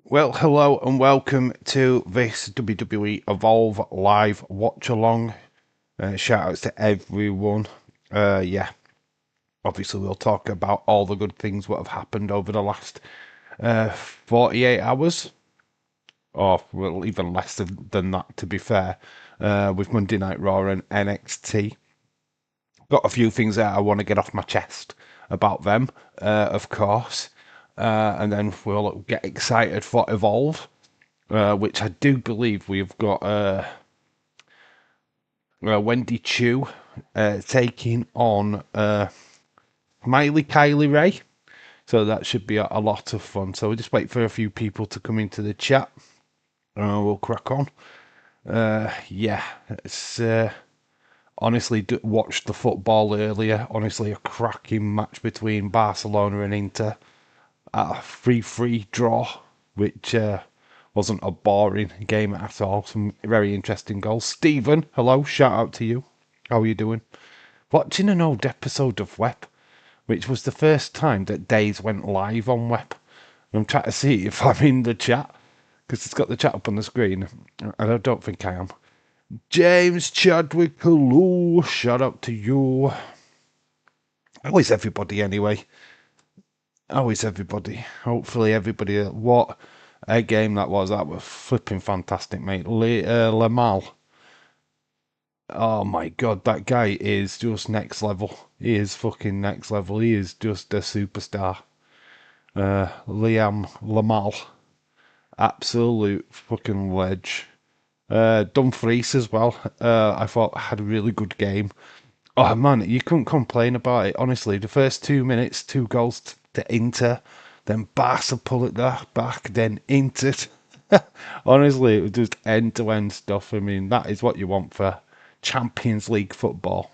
Well, hello and welcome to this WWE Evolve live watch along. Shout outs to everyone. Yeah, obviously we'll talk about all the good things that have happened over the last 48 hours, or well, even less than that, to be fair, with Monday Night Raw and NXT. Got a few things that I want to get off my chest about them, of course, and then we'll get excited for Evolve. Which I do believe we've got Wendy Chu taking on Miley Kylie Ray. So that should be a lot of fun. So we'll just wait for a few people to come into the chat. We'll crack on. Yeah, it's honestly watched the football earlier. Honestly, a cracking match between Barcelona and Inter. A 3-3 draw, which wasn't a boring game at all. Some very interesting goals. Stephen, hello, shout out to you. How are you doing? Watching an old episode of Web, which was the first time that Days went live on Web. I'm trying to see if I'm in the chat, because it's got the chat up on the screen, and I don't think I am. James Chadwick, hello, shout out to you. How is everybody anyway? How is everybody? Hopefully everybody. What a game that was. That was flipping fantastic, mate. Lamal. Oh my god, that guy is just next level. He is fucking next level. He is just a superstar. Liam Lamal. Absolute fucking ledge. Dumfries as well. I thought had a really good game. Oh man, you couldn't complain about it. Honestly, the first 2 minutes, 2 goals to Inter, then Barca pull it back, then Inter. Honestly, it was just end-to-end stuff. I mean, that is what you want for Champions League football.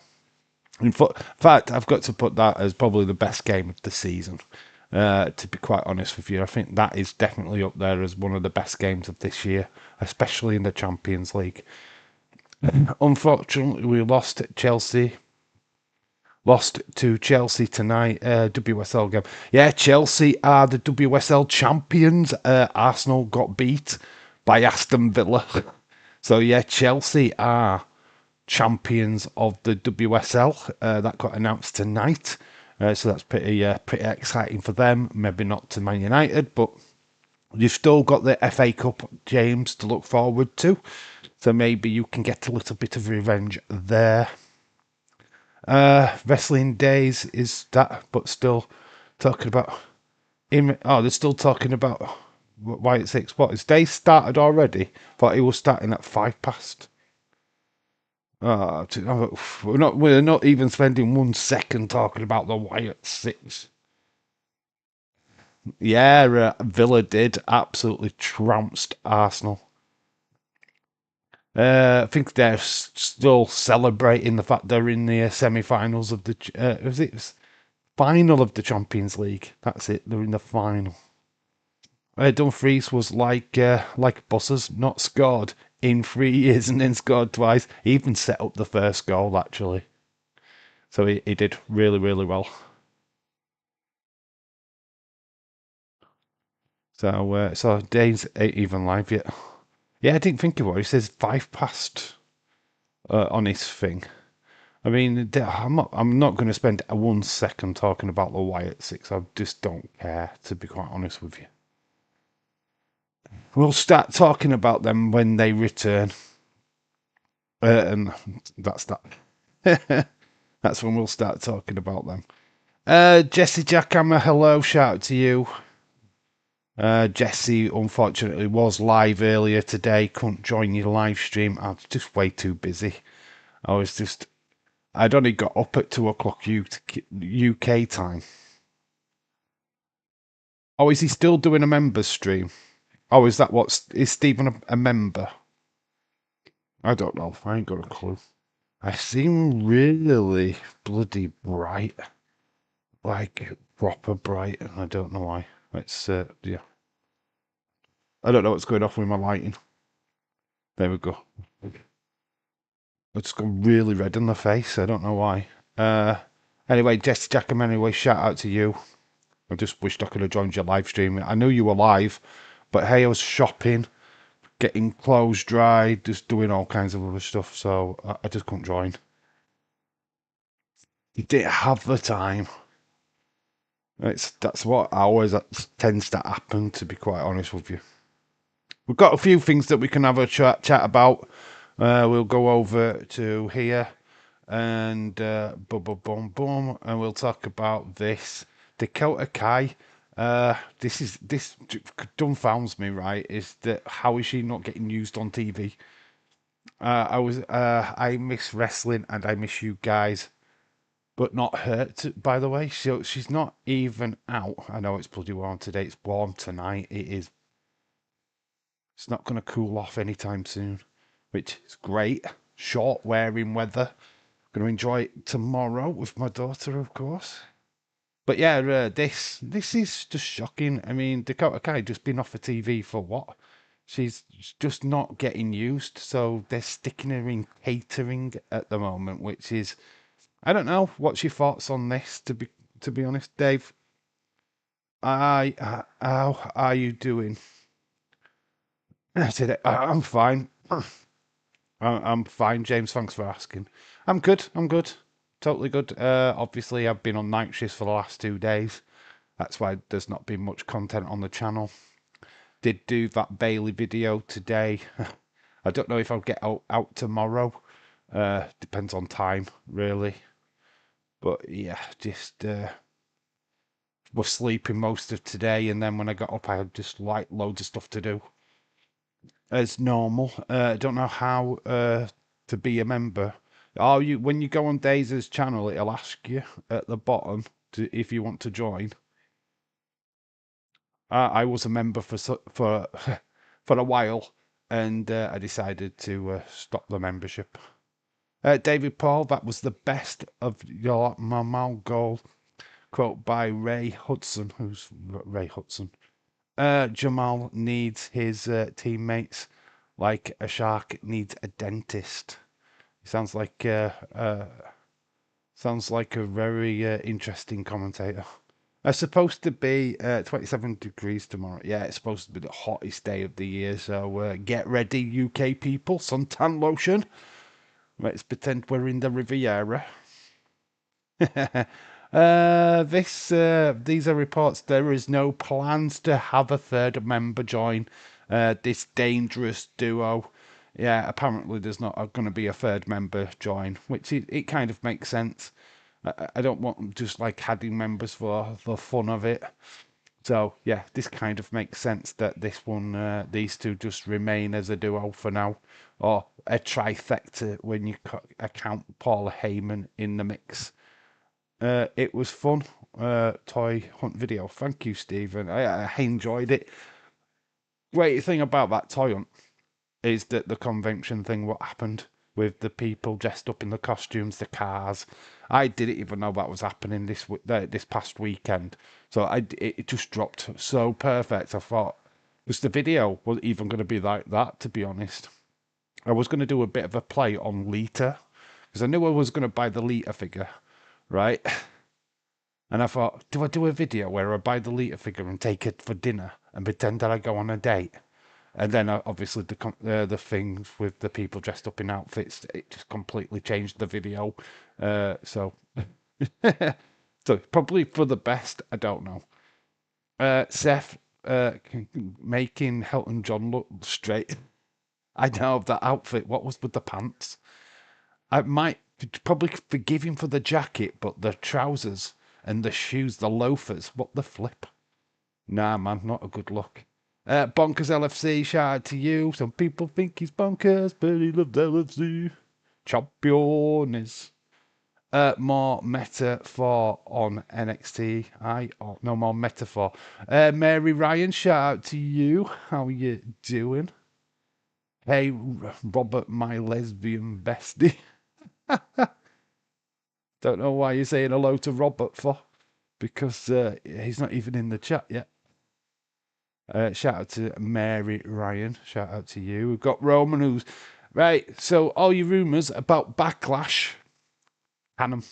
In fact, I've got to put that as probably the best game of the season. To be quite honest with you, I think that is definitely up there as one of the best games of this year, especially in the Champions League. Unfortunately, we lost at Chelsea. Lost to Chelsea tonight, WSL game. Yeah, Chelsea are the WSL champions. Arsenal got beat by Aston Villa. So yeah, Chelsea are champions of the WSL. That got announced tonight. So that's pretty exciting for them. Maybe not to Man United, but you've still got the FA Cup, James, to look forward to. So maybe you can get a little bit of revenge there. Wrestling Days is that, but still talking about. They're still talking about why it's 6. What, his day started already? Thought he was starting at 5 past. We're not even spending 1 second talking about the Wyatt 6. Yeah, Villa did absolutely trounced Arsenal. I think they're still celebrating the fact they're in the semi-finals of the. Was it final of the Champions League? That's it. They're in the final. Dumfries was like Buses, not scored in 3 years and then scored twice. He even set up the first goal actually. So he did really, really well. So Dave's ain't even live yet. Yeah, I didn't think about it. He says 5 past on his thing. I mean, I'm not going to spend 1 second talking about the Wyatt 6. I just don't care, to be quite honest with you. We'll start talking about them when they return. And that's that. That's when we'll start talking about them. Jesse Jackhammer, hello, shout out to you. Jesse, unfortunately, was live earlier today. Couldn't join your live stream. I was just way too busy. I'd only got up at 2 o'clock UK time. Oh, is he still doing a members stream? Oh, is Stephen a member? I don't know. I ain't got a clue. I seem really bloody bright. Like, proper bright, and I don't know why. It's, yeah. I don't know what's going on with my lighting. There we go. I just got really red in the face. I don't know why. Anyway, Jesse Jackham, anyway, shout out to you. I just wished I could have joined your live stream. I knew you were live, But hey, I was shopping, getting clothes dried, just doing all kinds of other stuff, so I just couldn't join. You didn't have the time. That's what always that tends to happen, to be quite honest with you. We've got a few things that we can have a chat about. We'll go over to here and boom, boom, boom, boom, and we'll talk about this Dakota Kai. This dumbfounds me, right? Is that how is she not getting used on TV? I miss wrestling and I miss you guys, but not her. By the way, she's not even out. I know it's bloody warm today. It's warm tonight. It is. It's not going to cool off anytime soon, which is great. Short wearing weather. Going to enjoy it tomorrow with my daughter, of course. But yeah, this is just shocking. I mean, Dakota Kai just been off the TV for what? She's just not getting used, so they're sticking her in catering at the moment, which is I don't know. What's your thoughts on this? To be honest, Dave, how are you doing? I said I'm fine. I'm fine, James. Thanks for asking. I'm good. I'm good. Totally good. Obviously, I've been on night shifts for the last 2 days. That's why there's not been much content on the channel. Did do that Bailey video today. I don't know if I'll get out tomorrow. Depends on time, really. But yeah, just was sleeping most of today, and then when I got up, I had just like loads of stuff to do as normal. Don't know how to be a member. Oh, you when you go on Daisy's channel, it'll ask you at the bottom if you want to join. I was a member for for for a while, and I decided to stop the membership. David Paul, that was the best of your Mamal goal. Quote by Ray Hudson. Who's Ray Hudson? Jamal needs his teammates like a shark needs a dentist. Sounds like a very interesting commentator. It's supposed to be 27 degrees tomorrow. Yeah, it's supposed to be the hottest day of the year. So get ready, UK people. Suntan lotion. Let's pretend we're in the Riviera. These are reports. There is no plans to have a third member join this dangerous duo. Yeah, apparently there's not going to be a third member join, which it kind of makes sense. I don't want just like adding members for the fun of it. So yeah, this kind of makes sense that these two just remain as a duo for now, or a trifecta when you account Paula Heyman in the mix. It was fun. Toy hunt video. Thank you, Stephen. I enjoyed it. Great thing about that toy hunt is that the convention thing, what happened with the people dressed up in the costumes, the cars. I didn't even know that was happening this past weekend. So it just dropped so perfect. I thought, because the video wasn't even going to be like that, to be honest. I was going to do a bit of a play on Lita, because I knew I was going to buy the Lita figure, right? And I thought, do I do a video where I buy the Lita figure and take it for dinner and pretend that I go on a date? And then obviously the things with the people dressed up in outfits, it just completely changed the video. So so probably for the best. I don't know. Seth making Elton John look straight. I know that outfit. What was with the pants? I might probably forgive him for the jacket, but the trousers and the shoes, the loafers, what the flip? Nah, man, not a good look. Bonkers LFC, shout out to you. Some people think he's bonkers, but he loves LFC. Champions. More metaphor on NXT. No more metaphor. Mary Ryan, shout out to you. How you doing? Hey, Robert, my lesbian bestie. Don't know why you're saying hello to Robert for, because he's not even in the chat yet. Shout out to Mary Ryan. Shout out to you. We've got Roman who's right. So all your rumours about Backlash, Hannum,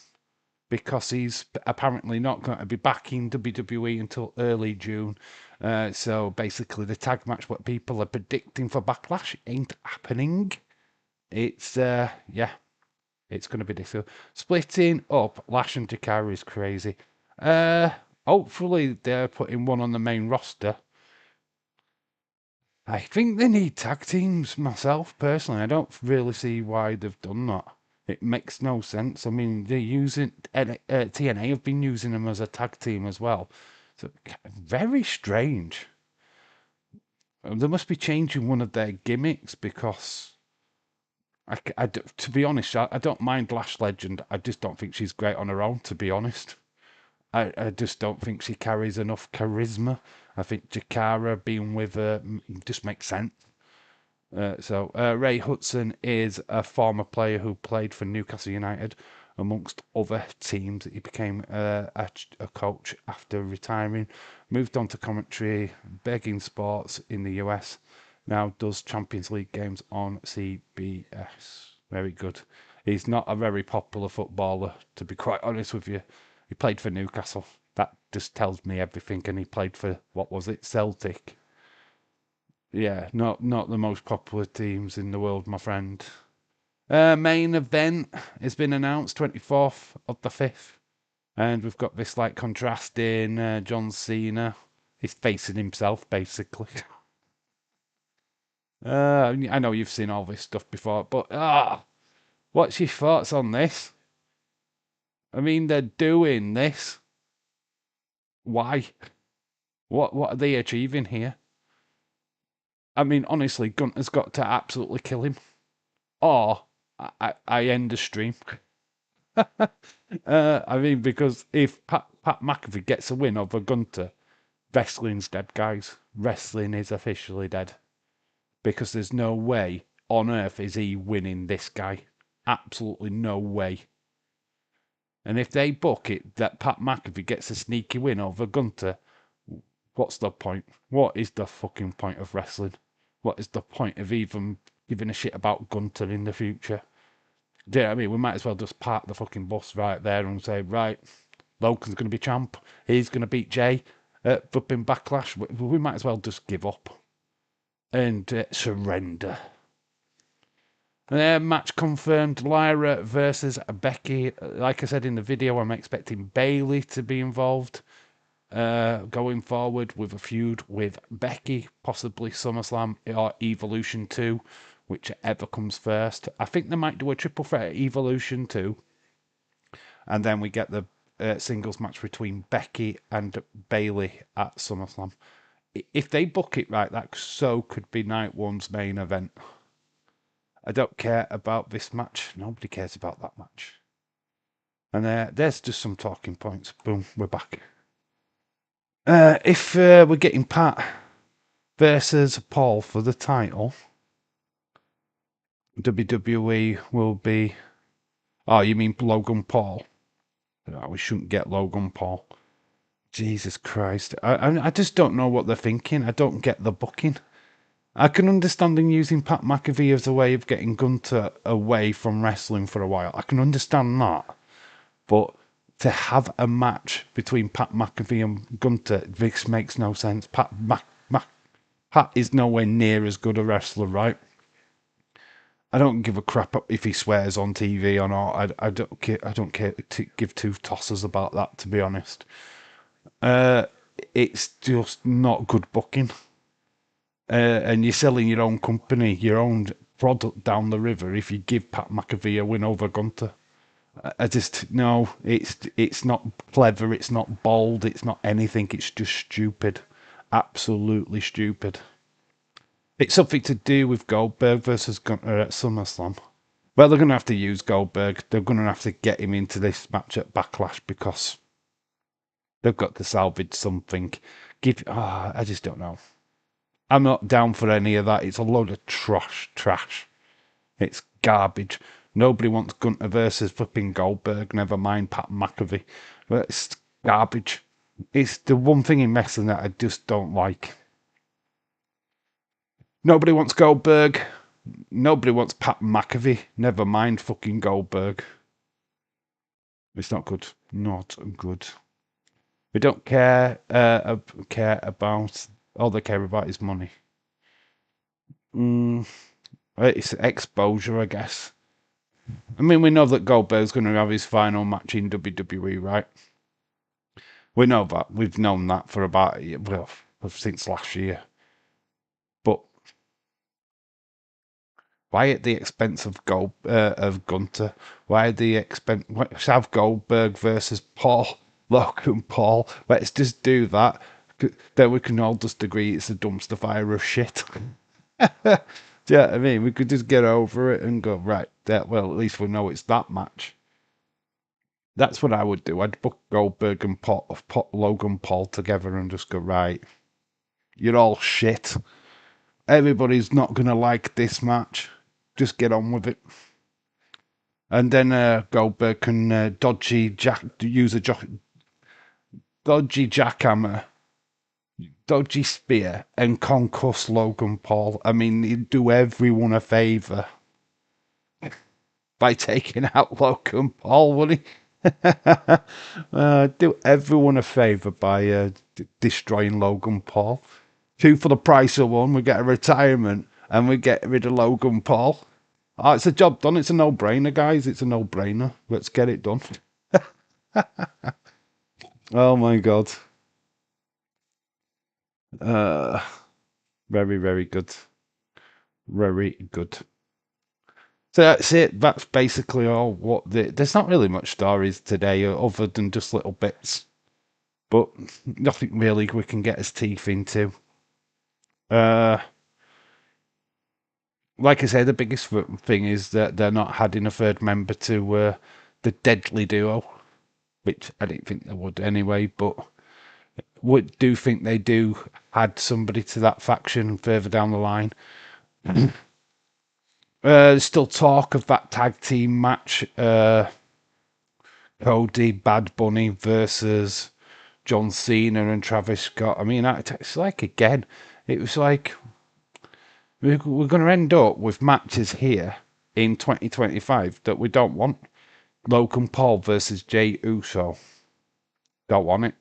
because he's apparently not going to be back in WWE until early June. So basically, the tag match, what people are predicting for Backlash, ain't happening. It's yeah, it's going to be this. Splitting up Lash and Jakara is crazy. Hopefully they're putting one on the main roster. I think they need tag teams myself, personally. I don't really see why they've done that. It makes no sense. I mean, they're using TNA have been using them as a tag team as well. So very strange. They must be changing one of their gimmicks because to be honest, I don't mind Lash Legend. I just don't think she's great on her own, to be honest. I just don't think she carries enough charisma. I think Jakara being with her just makes sense. So Ray Hudson is a former player who played for Newcastle United, amongst other teams. He became a coach after retiring, moved on to commentary, begging sports in the US. Now does Champions League games on CBS. Very good. He's not a very popular footballer, to be quite honest with you. He played for Newcastle. That just tells me everything. And he played for, what was it, Celtic. Yeah, not the most popular teams in the world, my friend. Main event has been announced, 24th of the 5th. And we've got this like contrasting John Cena. He's facing himself, basically. I know you've seen all this stuff before, but what's your thoughts on this? I mean, they're doing this. Why? What are they achieving here? I mean, honestly, Gunter's got to absolutely kill him. Or I end the stream. I mean, because if Pat McAfee gets a win over Gunter, wrestling's dead, guys. Wrestling is officially dead. Because there's no way on earth is he winning this guy. Absolutely no way. And if they book it that Pat McAfee gets a sneaky win over Gunter, what's the point? What is the fucking point of wrestling? What is the point of even giving a shit about Gunter in the future? Do you know what I mean? We might as well just park the fucking bus right there and say, right, Logan's going to be champ. He's going to beat Jay at flipping Backlash. We might as well just give up and surrender. Match confirmed. Lyra versus Becky. Like I said in the video, I'm expecting Bayley to be involved going forward with a feud with Becky, possibly SummerSlam or Evolution 2, whichever comes first. I think they might do a triple threat at Evolution 2. And then we get the singles match between Becky and Bayley at SummerSlam. If they book it right, that so could be Night One's main event. I don't care about this match. Nobody cares about that match. And there's just some talking points. Boom, we're back. If we're getting Pat versus Paul for the title, WWE will be... Oh, you mean Logan Paul? Oh, we shouldn't get Logan Paul. Jesus Christ. I just don't know what they're thinking. I don't get the booking. I can understand them using Pat McAfee as a way of getting Gunter away from wrestling for a while. I can understand that. But to have a match between Pat McAfee and Gunter, this makes no sense. Pat is nowhere near as good a wrestler, right? I don't give a crap if he swears on TV or not. I don't care to give two tosses about that, to be honest. It's just not good booking. And you're selling your own company, your own product down the river if you give Pat McAfee a win over Gunter. I just no, it's not clever, it's not bold, it's not anything. It's just stupid, absolutely stupid. It's something to do with Goldberg versus Gunter at SummerSlam. Well, they're going to have to use Goldberg. They're going to have to get him into this match at Backlash because they've got to salvage something. I just don't know. I'm not down for any of that. It's a load of trash. It's garbage. Nobody wants Gunter versus flipping Goldberg, never mind Pat McAfee. But it's garbage. It's the one thing in wrestling that I just don't like. Nobody wants Goldberg. Nobody wants Pat McAfee, never mind fucking Goldberg. It's not good. Not good. We don't care about. All they care about is money. It's exposure, I guess. I mean, we know that Goldberg's going to have his final match in WWE, right? We know that. We've known that for about since last year. But why at the expense of Gunter? Why at the expense? Let's have Goldberg versus Logan Paul. Let's just do that. Then we can all just agree it's a dumpster fire of shit. Yeah, I mean, we could just get over it and go right. Well, at least we know it's that match. That's what I would do. I'd book Goldberg and Logan Paul together and just go right. You're all shit. Everybody's not gonna like this match. Just get on with it. And then Goldberg can use a dodgy jackhammer, dodgy spear, and concuss Logan Paul. I mean, he'd do everyone a favour by taking out Logan Paul, would he? Do everyone a favour by destroying Logan Paul. 2 for the price of 1. We get a retirement and we get rid of Logan Paul. Oh, it's a job done. It's a no-brainer, guys. It's a no-brainer. Let's get it done. Oh my god. Very, very good. Very good. So that's it. That's basically all. There's not really much stories today, other than just little bits, but nothing really we can get his teeth into. Like I said, the biggest thing is that they're not adding a third member to the Deadly Duo, which I didn't think they would anyway, but do think they do add somebody to that faction further down the line. There's still talk of that tag team match, Cody Bad Bunny versus John Cena and Travis Scott. I mean, it's like, again, it was like we're going to end up with matches here in 2025 that we don't want. Logan Paul versus Jey Uso. Don't want it.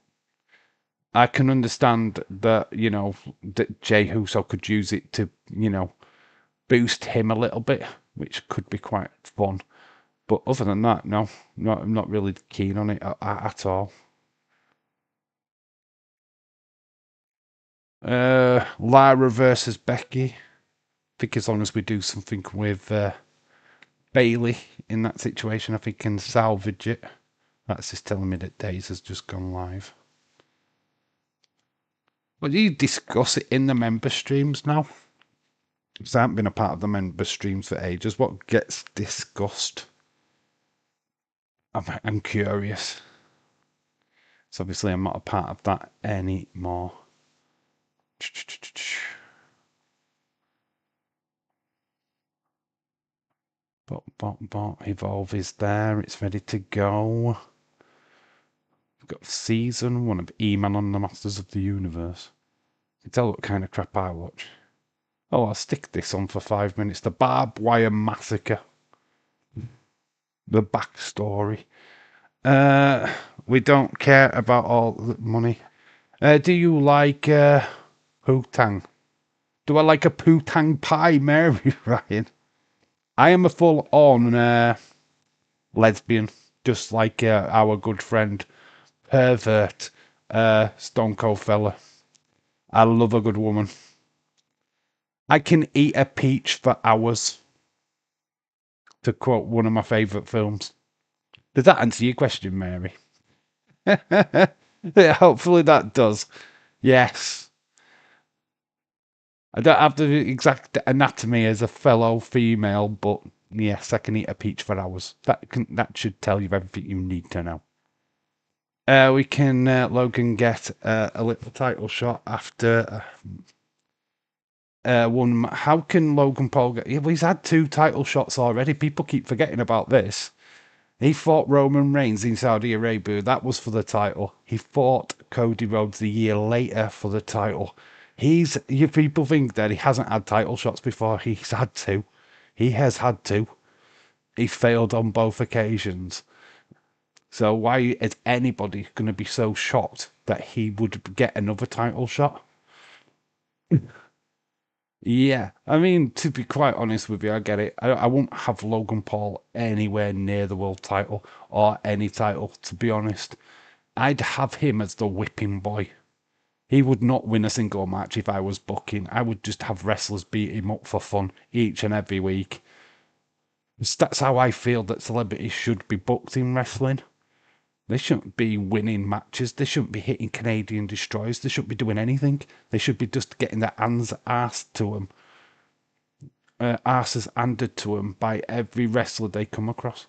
I can understand that, that Jey Uso could use it to, boost him a little bit, which could be quite fun. But other than that, no, I'm not really keen on it at all. Lara versus Becky. I think as long as we do something with Bailey in that situation, I think can salvage it. That's just telling me that Days has just gone live. Well, do you discuss it in the member streams now? Because I haven't been a part of the member streams for ages. What gets discussed? I'm curious. So obviously I'm not a part of that anymore. But Evolve is there. It's ready to go. We've got season 1 of E-Man on the Masters of the Universe. You can tell what kind of crap I watch. Oh, I'll stick this on for 5 minutes. The Barbed Wire Massacre. The backstory. We don't care about all the money. Do you like Poo-Tang? Do I like a Poo-Tang pie, Mary Ryan? I am a full-on lesbian, just like our good friend Pervert, Stone Cold Fella. I love a good woman. I can eat a peach for hours, to quote one of my favourite films. Does that answer your question, Mary? Yeah, hopefully that does. Yes. I don't have the exact anatomy as a fellow female, but yes, I can eat a peach for hours. That should tell you everything you need to know. We can Logan get a little title shot after one. How can Logan Paul get? Well, he's had 2 title shots already. People keep forgetting about this. He fought Roman Reigns in Saudi Arabia. That was for the title. He fought Cody Rhodes the year later for the title. People think that he hasn't had title shots before. He's had 2. He has had 2. He failed on both occasions. So why is anybody going to be so shocked that he would get another title shot. Yeah, I mean, to be quite honest with you, I get it. I won't have Logan Paul anywhere near the world title or any title, to be honest. I'd have him as the whipping boy. He would not win a single match if I was booking. I would just have wrestlers beat him up for fun each and every week. That's how I feel that celebrities should be booked in wrestling. They shouldn't be winning matches. They shouldn't be hitting Canadian destroyers. They shouldn't be doing anything. They should be just getting their hands arsed to them. Arses handed to them by every wrestler they come across.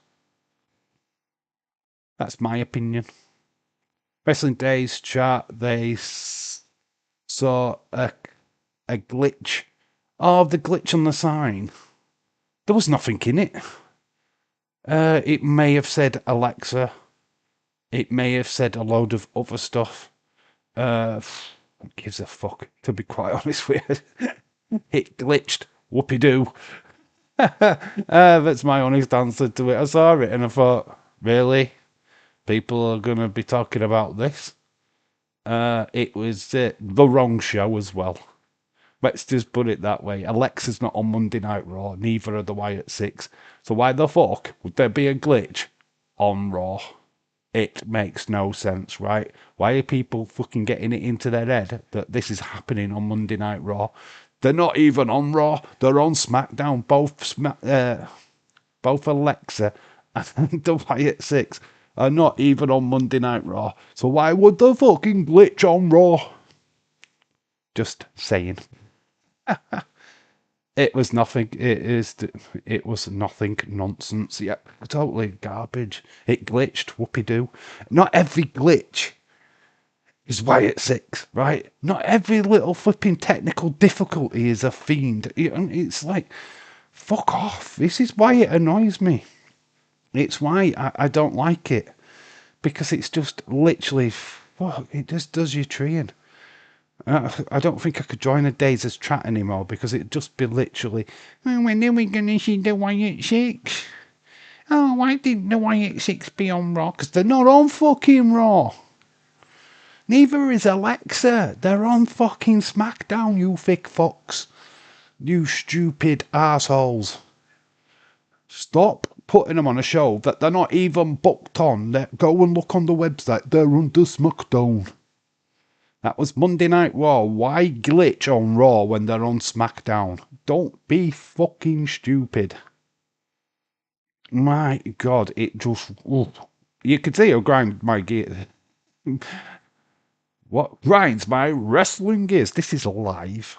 That's my opinion. Wrestling Days chart, they saw a glitch. Oh, the glitch on the sign. There was nothing in it. It may have said Alexa. It may have said a load of other stuff. Who gives a fuck, to be quite honest with you. It glitched. Whoopie-doo. That's my honest answer to it. I saw it and I thought, really? People are going to be talking about this? It was the wrong show as well. Let's just put it that way. Alexa's not on Monday Night Raw, neither are the Wyatt Six. So why the fuck would there be a glitch on Raw? It makes no sense, right? Why are people fucking getting it into their head that this is happening on Monday Night Raw? They're not even on Raw. They're on SmackDown. Both Alexa and the Wyatt Six are not even on Monday Night Raw. So why would the fucking glitch on Raw? Just saying. It was nothing. It was nothing. Nonsense. Yep, totally garbage. It glitched. Whoopie-doo. Not every glitch is Wyatt Six, right? Not every little flipping technical difficulty is a fiend. It's like, fuck off. This is why it annoys me. It's why I don't like it. Because it's just literally, fuck, it just does your treeing. I don't think I could join a Days' chat anymore because it'd just be literally, oh, when are we going to see the Wyatt Six? Oh, why didn't the Wyatt Six be on Raw? Because they're not on fucking Raw. Neither is Alexa. They're on fucking SmackDown, you thick fucks. You stupid assholes. Stop putting them on a show that they're not even booked on. Go and look on the website. They're under SmackDown. That was Monday Night Raw. Why glitch on Raw when they're on SmackDown? Don't be fucking stupid. My God, it just... Ooh. You could see how grind my gear... What grinds my wrestling gears? This is live.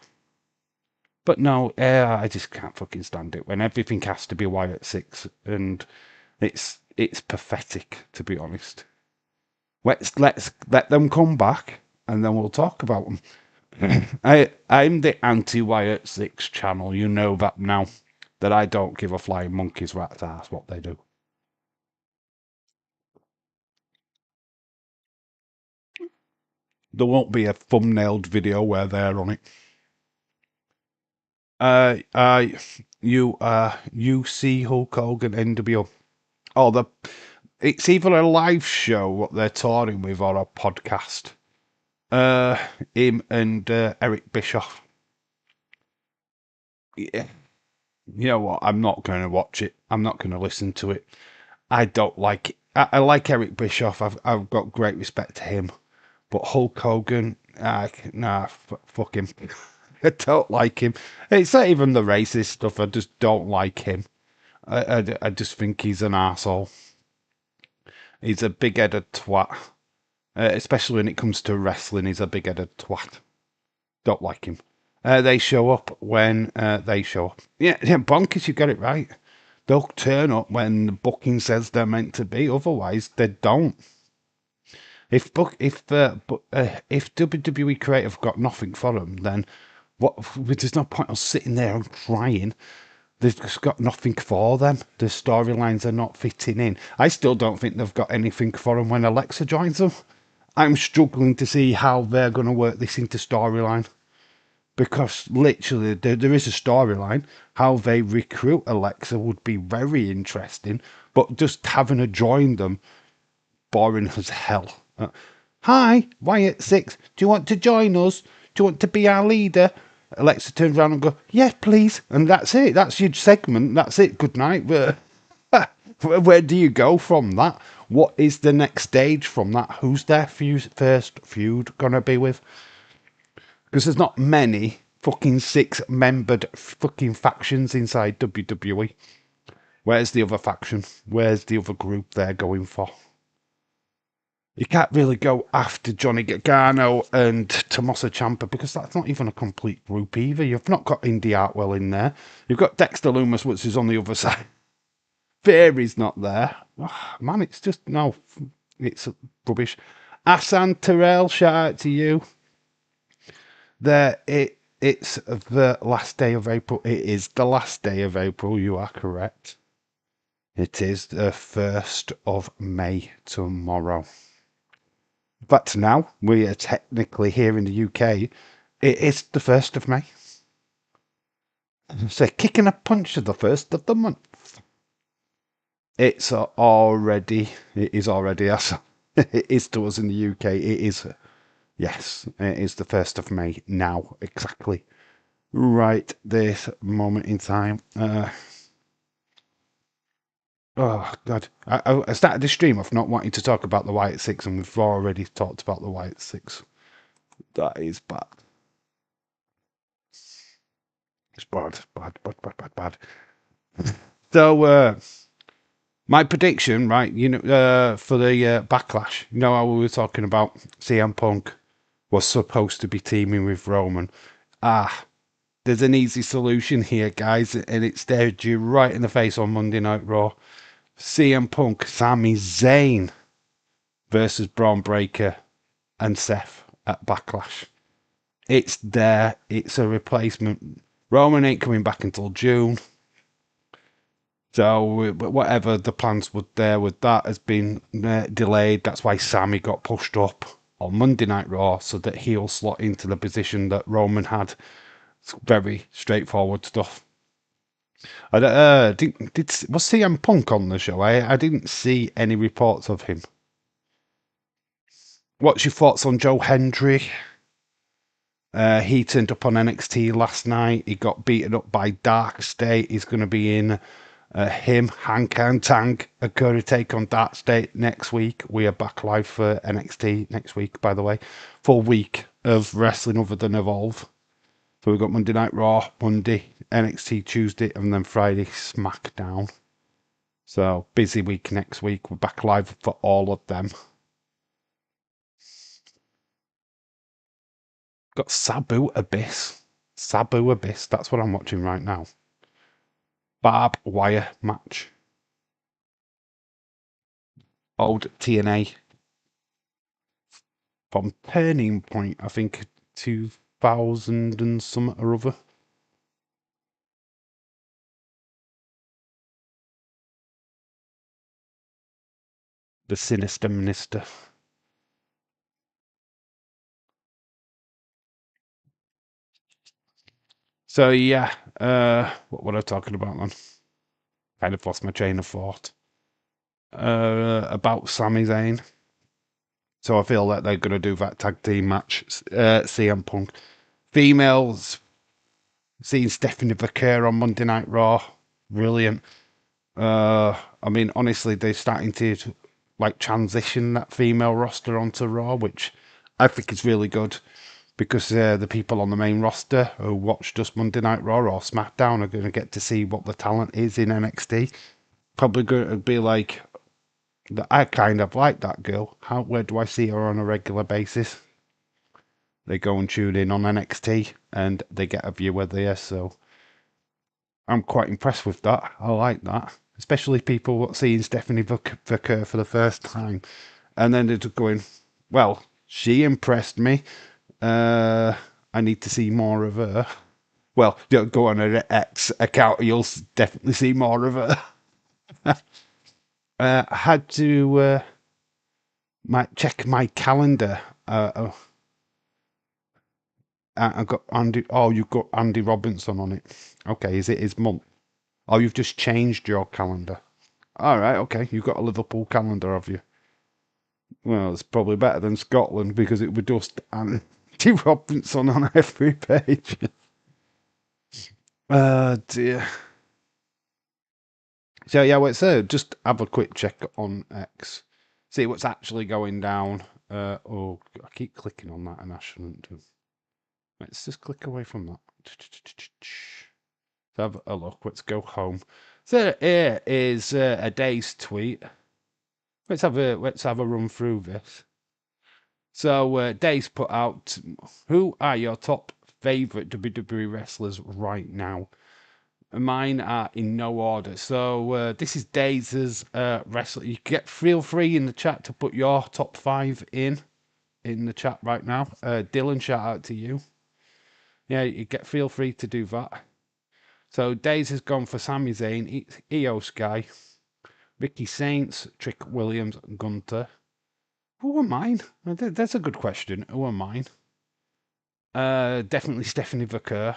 But no, I just can't fucking stand it when everything has to be Wyatt Six, and it's pathetic, to be honest. Let's let them come back, and then we'll talk about them. I'm the anti-Wyatt Six channel. You know that now. That I don't give a flying monkey's rat's ass what they do. There won't be a thumbnailed video where they're on it. You see Hulk Hogan NW. Oh, it's either a live show what they're touring with or a podcast. Him and Eric Bischoff. Yeah. You know what? I'm not going to watch it. I'm not going to listen to it. I don't like it. I like Eric Bischoff. I've got great respect to him. But Hulk Hogan, fuck him. I don't like him. It's not even the racist stuff. I just don't like him. I just think he's an arsehole. He's a big-headed twat. Especially when it comes to wrestling, he's a big-headed twat. Don't like him. They show up when they show up. Yeah, bonkers, you got it right. They'll turn up when the booking says they're meant to be. Otherwise, they don't. If WWE creative got nothing for them, then there's no point of sitting there and crying. They've just got nothing for them. The storylines are not fitting in. I still don't think they've got anything for them when Alexa joins them. I'm struggling to see how they're going to work this into storyline. Because literally, there is a storyline. How they recruit Alexa would be very interesting. But just having her join them, boring as hell. Hi, Wyatt 6, do you want to join us? Do you want to be our leader? Alexa turns around and goes, yes, please. And that's it. That's your segment. That's it. Good night. Where do you go from that? What is the next stage from that? Who's their first feud going to be with? Because there's not many fucking 6-membered fucking factions inside WWE. Where's the other faction? Where's the other group they're going for? You can't really go after Johnny Gargano and Tommaso Ciampa because that's not even a complete group either. You've not got Indy Hartwell in there. You've got Dexter Lumis, which is on the other side. Theory's not there. Oh, man, it's just, no, it's rubbish. Asan Terrell, shout out to you. It's the last day of April. It is the last day of April, you are correct. It is the 1st of May tomorrow. But now, we are technically here in the UK, it is the 1st of May. So kicking a punch to the 1st of the month. It is already, it is to us in the UK, it is, yes, it is the 1st of May now, exactly. Right this moment in time. Oh, God. I started this stream off not wanting to talk about the Wyatt 6, and we've already talked about the Wyatt 6. That is bad. It's bad. So, my prediction, right, for the Backlash, how we were talking about CM Punk was supposed to be teaming with Roman. There's an easy solution here, guys, and it stared you right in the face on Monday Night Raw. CM Punk, Sami Zayn versus Braun Breaker and Seth at Backlash. It's there. It's a replacement. Roman ain't coming back until June. So whatever the plans were there with that has been delayed. That's why Sami got pushed up on Monday Night Raw so that he'll slot into the position that Roman had. It's very straightforward stuff. Was CM Punk on the show? I didn't see any reports of him. What's your thoughts on Joe Hendry? He turned up on NXT last night. He got beaten up by Dark State. He's going to be in him, Hank and Tank are going to take on Dark State next week. We are back live for NXT next week, by the way. Full week of wrestling other than Evolve. So we've got Monday Night Raw, Monday, NXT Tuesday, and then Friday, SmackDown. So, busy week next week. We're back live for all of them. Got Sabu Abyss. Sabu Abyss, that's what I'm watching right now. Barb Wire match. Old TNA. From Turning Point, I think 2000 and something or other. The Sinister Minister. So yeah, what were I talking about then? Kind of lost my train of thought. About Sami Zayn. So I feel that they're going to do that tag team match. CM Punk. Females, seeing Stephanie Vaquer on Monday Night Raw. Brilliant. I mean, honestly, they're starting to like transition that female roster onto Raw, which I think is really good because the people on the main roster who watched us Monday Night Raw or SmackDown are going to get to see what the talent is in NXT. Probably going to be like, I kind of like that girl. Where do I see her on a regular basis? They go and tune in on NXT and they get a viewer there. So I'm quite impressed with that. I like that. Especially people seeing Stephanie Vaquer for the first time. And then they're just going, well, she impressed me. I need to see more of her. Well, don't go on her X account. You'll definitely see more of her. I had to check my calendar. I got Andy. Oh, you've got Andy Robinson on it. Okay, is it his month? Oh, you've just changed your calendar. All right, okay. You've got a Liverpool calendar, have you? Well, it's probably better than Scotland because it would just Andy Robinson on every page. Dear. So yeah, let's just have a quick check on X, see what's actually going down. Oh, I keep clicking on that and I shouldn't do. Let's just click away from that. Let's have a look. Let's go home. So here is a day's tweet. Let's have a run through this. So Days put out, who are your top favorite WWE wrestlers right now? Mine are in no order. So this is Days' wrestler. You feel free in the chat to put your top 5 in the chat right now. Dylan, shout out to you. Yeah, feel free to do that. So Days has gone for Sami Zayn, Io Sky, Ricky Saints, Trick Williams, Gunter. Who are mine? That's a good question. Who are mine? Definitely Stephanie Vaquer.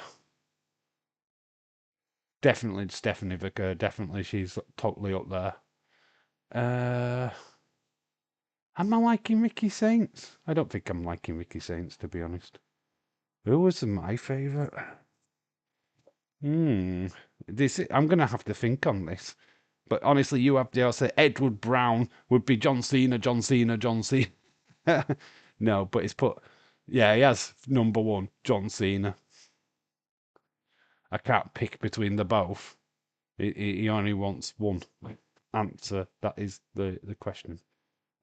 Definitely Stephanie Vaquer. Definitely, she's totally up there. Am I liking Ricky Saints? I don't think I'm liking Ricky Saints, to be honest. Who was my favourite? I'm gonna have to think on this. But honestly, you have to also Edward Brown would be John Cena, John Cena, John Cena. No, but it's put. Yeah, he has number 1, John Cena. I can't pick between the both. He only wants one answer. That is the question.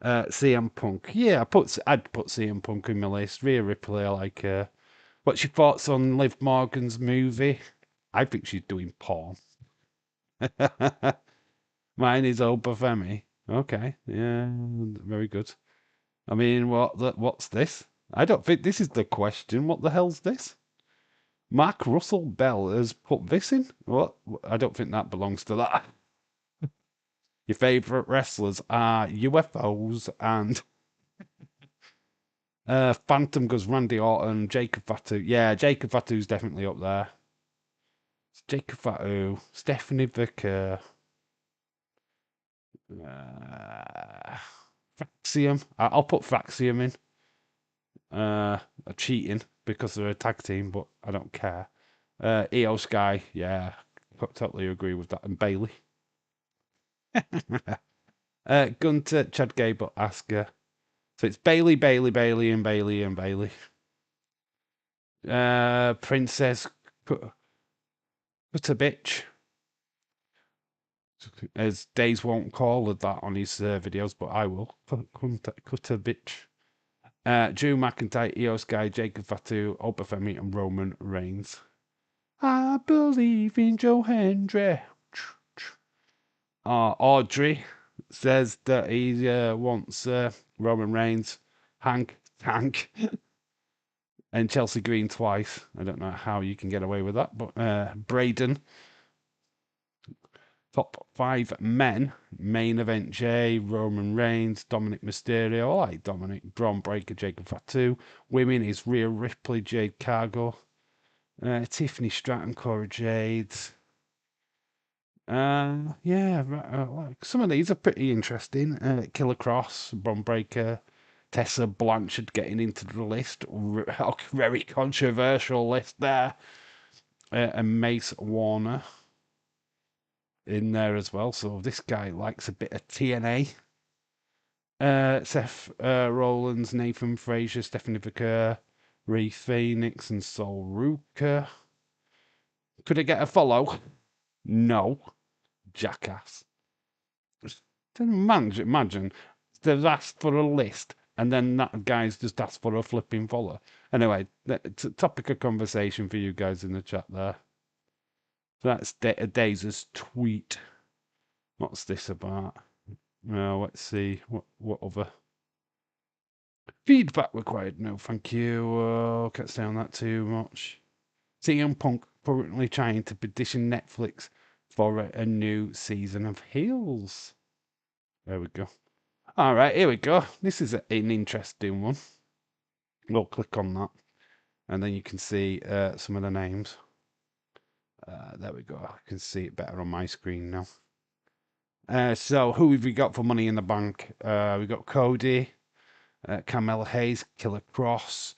CM Punk. Yeah, I'd put CM Punk in my list. Rhea Ripley, I like her. What's your thoughts on Liv Morgan's movie? I think she's doing porn. Mine is Oba Femi. Okay, yeah, very good. I mean, what's this? I don't think this is the question. What the hell's this? Mark Russell Bell has put this in? What? I don't think that belongs to that. Your favourite wrestlers are UFOs and Phantom goes Randy Orton, Jacob Fatu. Yeah, Jacob Fatu's definitely up there. Jacob Fatu, Stephanie Vicker, Faxium. I'll put Faxium in. Cheating because they're a tag team, but I don't care. Io Sky, yeah, totally agree with that. And Bailey. Gunter, Chad Gable, Asuka. So it's Bailey, Bailey, Bailey, and Bailey, and Bailey. Princess, put a bitch. As Days won't call it that on his videos, but I will. Cut a bitch. Drew McIntyre, Io Sky, Jacob Fatu, Obafemi, and Roman Reigns. I believe in Joe Hendry. Audrey says that he wants Roman Reigns, Hank, and Chelsea Green twice. I don't know how you can get away with that, but Braden. Top 5 men, main event Jay, Roman Reigns, Dominic Mysterio. I like Dominic. Braun Breaker, Jacob Fatu. Women is Rhea Ripley, Jade Cargill. Tiffany Stratton, Cora Jade. Some of these are pretty interesting. Killer Cross, Braun Breaker, Tessa Blanchard getting into the list. Very controversial list there. And Mace Warner in there as well. So this guy likes a bit of TNA. Seth Rollins, Nathan Frazier, Stephanie Vicker, Ray Phoenix, and Sol Ruka. Could I get a follow? No. Jackass. Imagine they've asked for a list and then that guy's just asked for a flipping follow. Anyway, it's a topic of conversation for you guys in the chat there. So that's Daze's tweet. What's this about? Let's see. What other feedback required? No, thank you. Can't stay on that too much. CM Punk currently trying to petition Netflix for a new season of Heels. There we go. All right, here we go. This is an interesting one. We'll click on that, and then you can see some of the names. There we go. I can see it better on my screen now. So who have we got for Money in the Bank? We got Cody, Carmella Hayes, Killer Cross,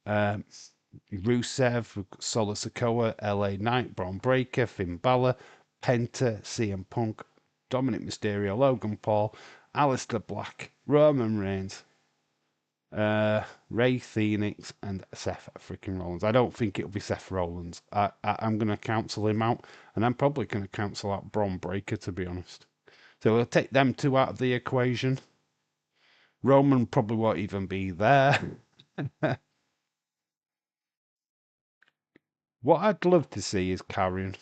Rusev, we've got Solo Sikoa, LA Knight, Braun Breaker, Finn Balor, Penta, CM Punk, Dominic Mysterio, Logan Paul, Aleister Black, Roman Reigns, Ray Phoenix, and Seth freaking Rollins. I don't think it'll be Seth Rollins. I'm going to cancel him out, and I'm probably going to cancel out Braun Breaker, to be honest. So we'll take them two out of the equation. Roman probably won't even be there. What I'd love to see is Killer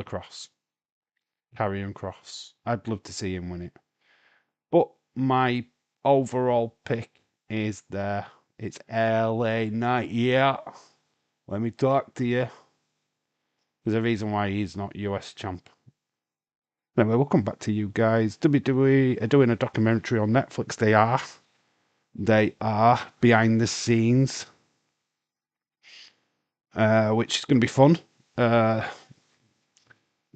Cross. Karrion Kross. I'd love to see him win it. But my overall pick is there. It's LA Knight. Yeah. Let me talk to you. There's a reason why he's not US champ. Anyway, we'll come back to you guys. WWE are doing a documentary on Netflix. They are. They are behind the scenes. Which is going to be fun.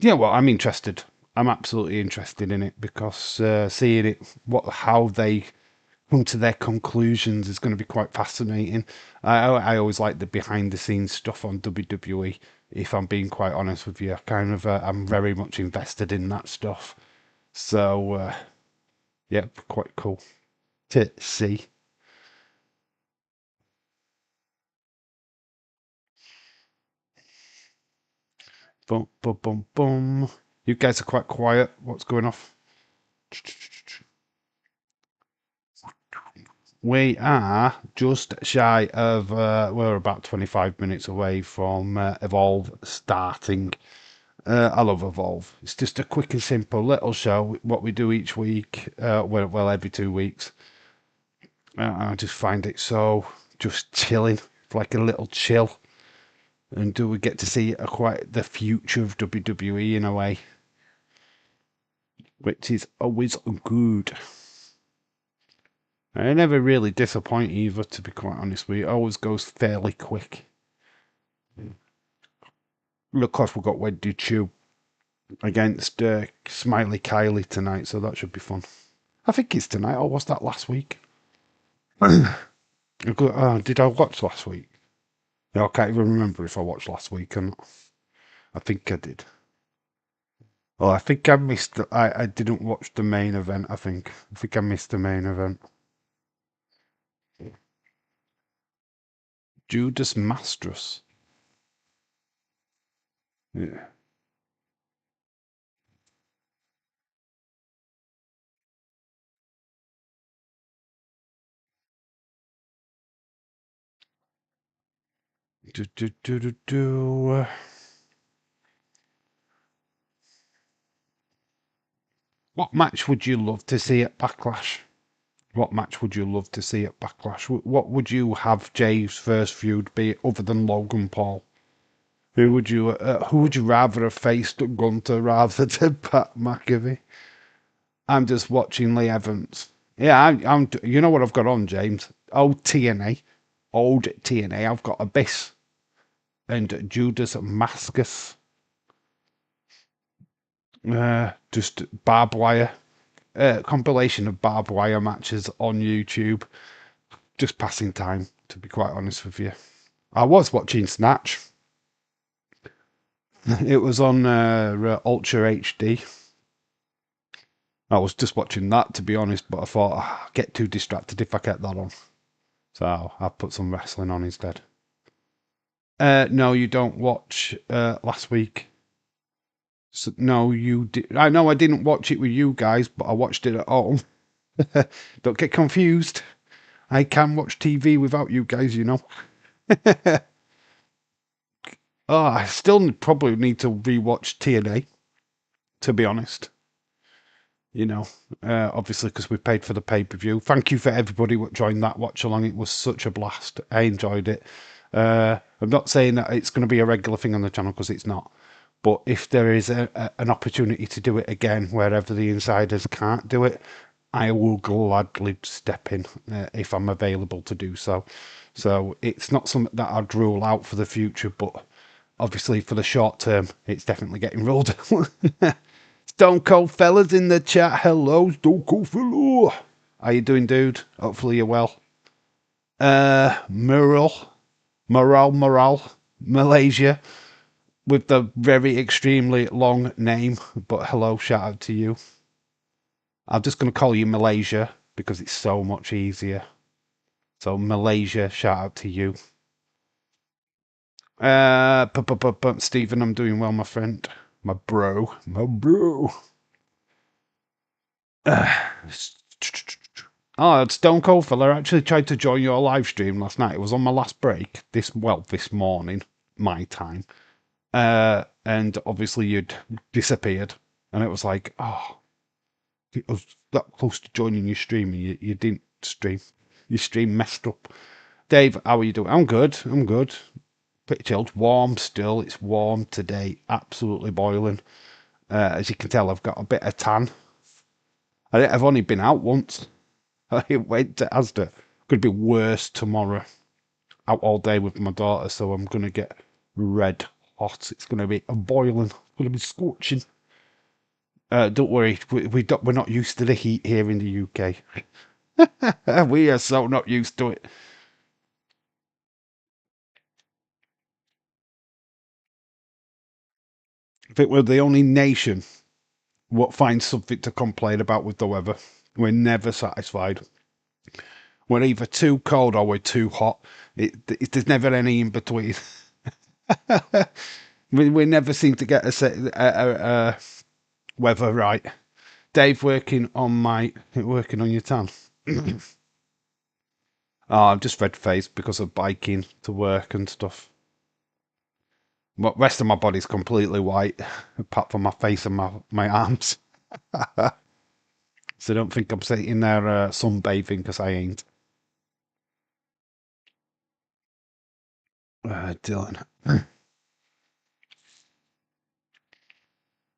Yeah, well, I'm interested. I'm absolutely interested in it because seeing it, how they come to their conclusions is going to be quite fascinating. I always like the behind the scenes stuff on WWE. If I'm being quite honest with you, I'm very much invested in that stuff. So yeah, quite cool to see. Boom, boom, boom, boom. You guys are quite quiet. What's going off? We are just shy of, we're about 25 minutes away from Evolve starting. I love Evolve. It's just a quick and simple little show, what we do each week, well, every 2 weeks. I just find it so just chilling, like a little chill. And do we get to see quite the future of WWE in a way, which is always good. I never really disappoint either, to be quite honest with you. It always goes fairly quick. Of course, we've got Wendy Chu against Smiley Kylie tonight, so that should be fun. I think it's tonight, or was that last week? Did I watch last week? No, I can't even remember if I watched last week or not. I think I did. Well, I think I missed. I didn't watch the main event. I think I missed the main event. Judas Masters. Yeah. Do, do, do, do, do. What match would you love to see at Backlash? What match would you love to see at Backlash? What would you have Jay's first feud be other than Logan Paul? Who would you rather have faced Gunter rather than Pat McAfee? I'm just watching Lee Evans. Yeah, I'm. You know what I've got on, James? Old TNA. I've got Abyss and Judas Mascus. Just barbed wire. Compilation of barbed wire matches on YouTube. Just passing time, to be quite honest with you. I was watching Snatch. It was on Ultra HD. I was just watching that, to be honest, but I thought I'd get too distracted if I kept that on. So I put some wrestling on instead. No, you don't watch last week. So, no, you did. I know I didn't watch it with you guys, but I watched it at home. Don't get confused. I can watch TV without you guys, you know. Oh, I still probably need to rewatch TNA, to be honest. You know, obviously because we paid for the pay-per-view. Thank you for everybody who joined that watch along. It was such a blast. I enjoyed it. I'm not saying that it's going to be a regular thing on the channel because it's not. But if there is an opportunity to do it again wherever the insiders can't do it, I will gladly step in if I'm available to do so. So it's not something that I'd rule out for the future, but obviously for the short term, it's definitely getting rolled. Stone Cold Fellas in the chat. Hello, Stone Cold Fella. How you doing, dude? Hopefully you're well. Morale, Malaysia, with the very extremely long name, but hello, shout out to you. I'm just going to call you Malaysia because it's so much easier. So Malaysia, shout out to you. Stephen, I'm doing well, my friend. My bro. Oh, Stone Cold Fella actually tried to join your live stream last night. It was on my last break. This morning, my time. And obviously you'd disappeared. And it was like, oh, I was that close to joining your stream and you didn't stream. Your stream messed up. Dave, how are you doing? I'm good. Pretty chilled. Warm still. It's warm today. Absolutely boiling. As you can tell, I've got a bit of tan. I've only been out once. I went to Asda. Could be worse tomorrow. Out all day with my daughter, so I'm gonna get red hot. It's gonna be boiling. It's gonna be scorching. Don't worry, we're not used to the heat here in the UK. We are so not used to it. If it were the only nation what finds something to complain about with the weather, we're never satisfied. We're either too cold or we're too hot. There's never any in between. we never seem to get a weather right. Dave, working on your tan. Oh, I'm just red faced because of biking to work and stuff. But rest of my body's completely white, apart from my face and my arms. So don't think I'm sitting there sunbathing because I ain't. Dylan.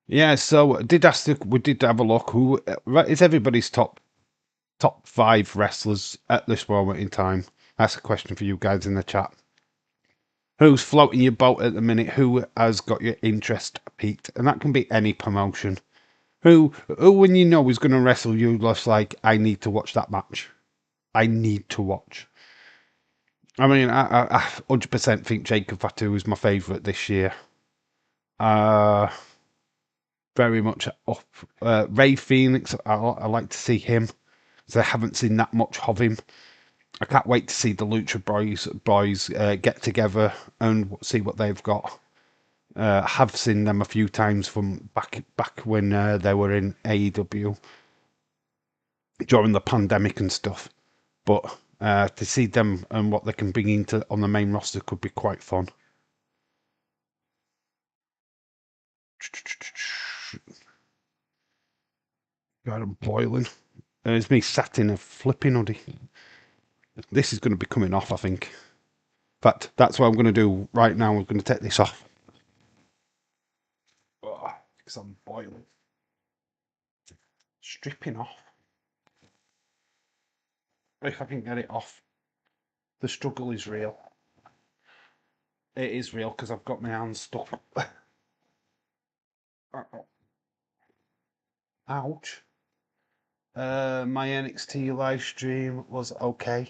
Yeah, so we did have a look. Who is everybody's top 5 wrestlers at this moment in time? That's a question for you guys in the chat. Who's floating your boat at the minute? Who has got your interest peaked? And that can be any promotion. Who when you know is going to wrestle you, just like, I need to watch that match. I need to watch. I mean, I 100% think Jacob Fatu is my favourite this year. Very much up. Ray Phoenix, I like to see him, because I haven't seen that much of him. I can't wait to see the Lucha boys get together and see what they've got. Have seen them a few times from back when they were in AEW during the pandemic and stuff. But to see them and what they can bring into on the main roster could be quite fun. God, I'm boiling. It's me sat in a flipping hoodie. This is going to be coming off, I think. In fact, that's what I'm going to do right now. I'm going to take this off. Because I'm boiling. Stripping off. If I can get it off. The struggle is real. It is real because I've got my hands stuck. Ouch. My NXT live stream was okay.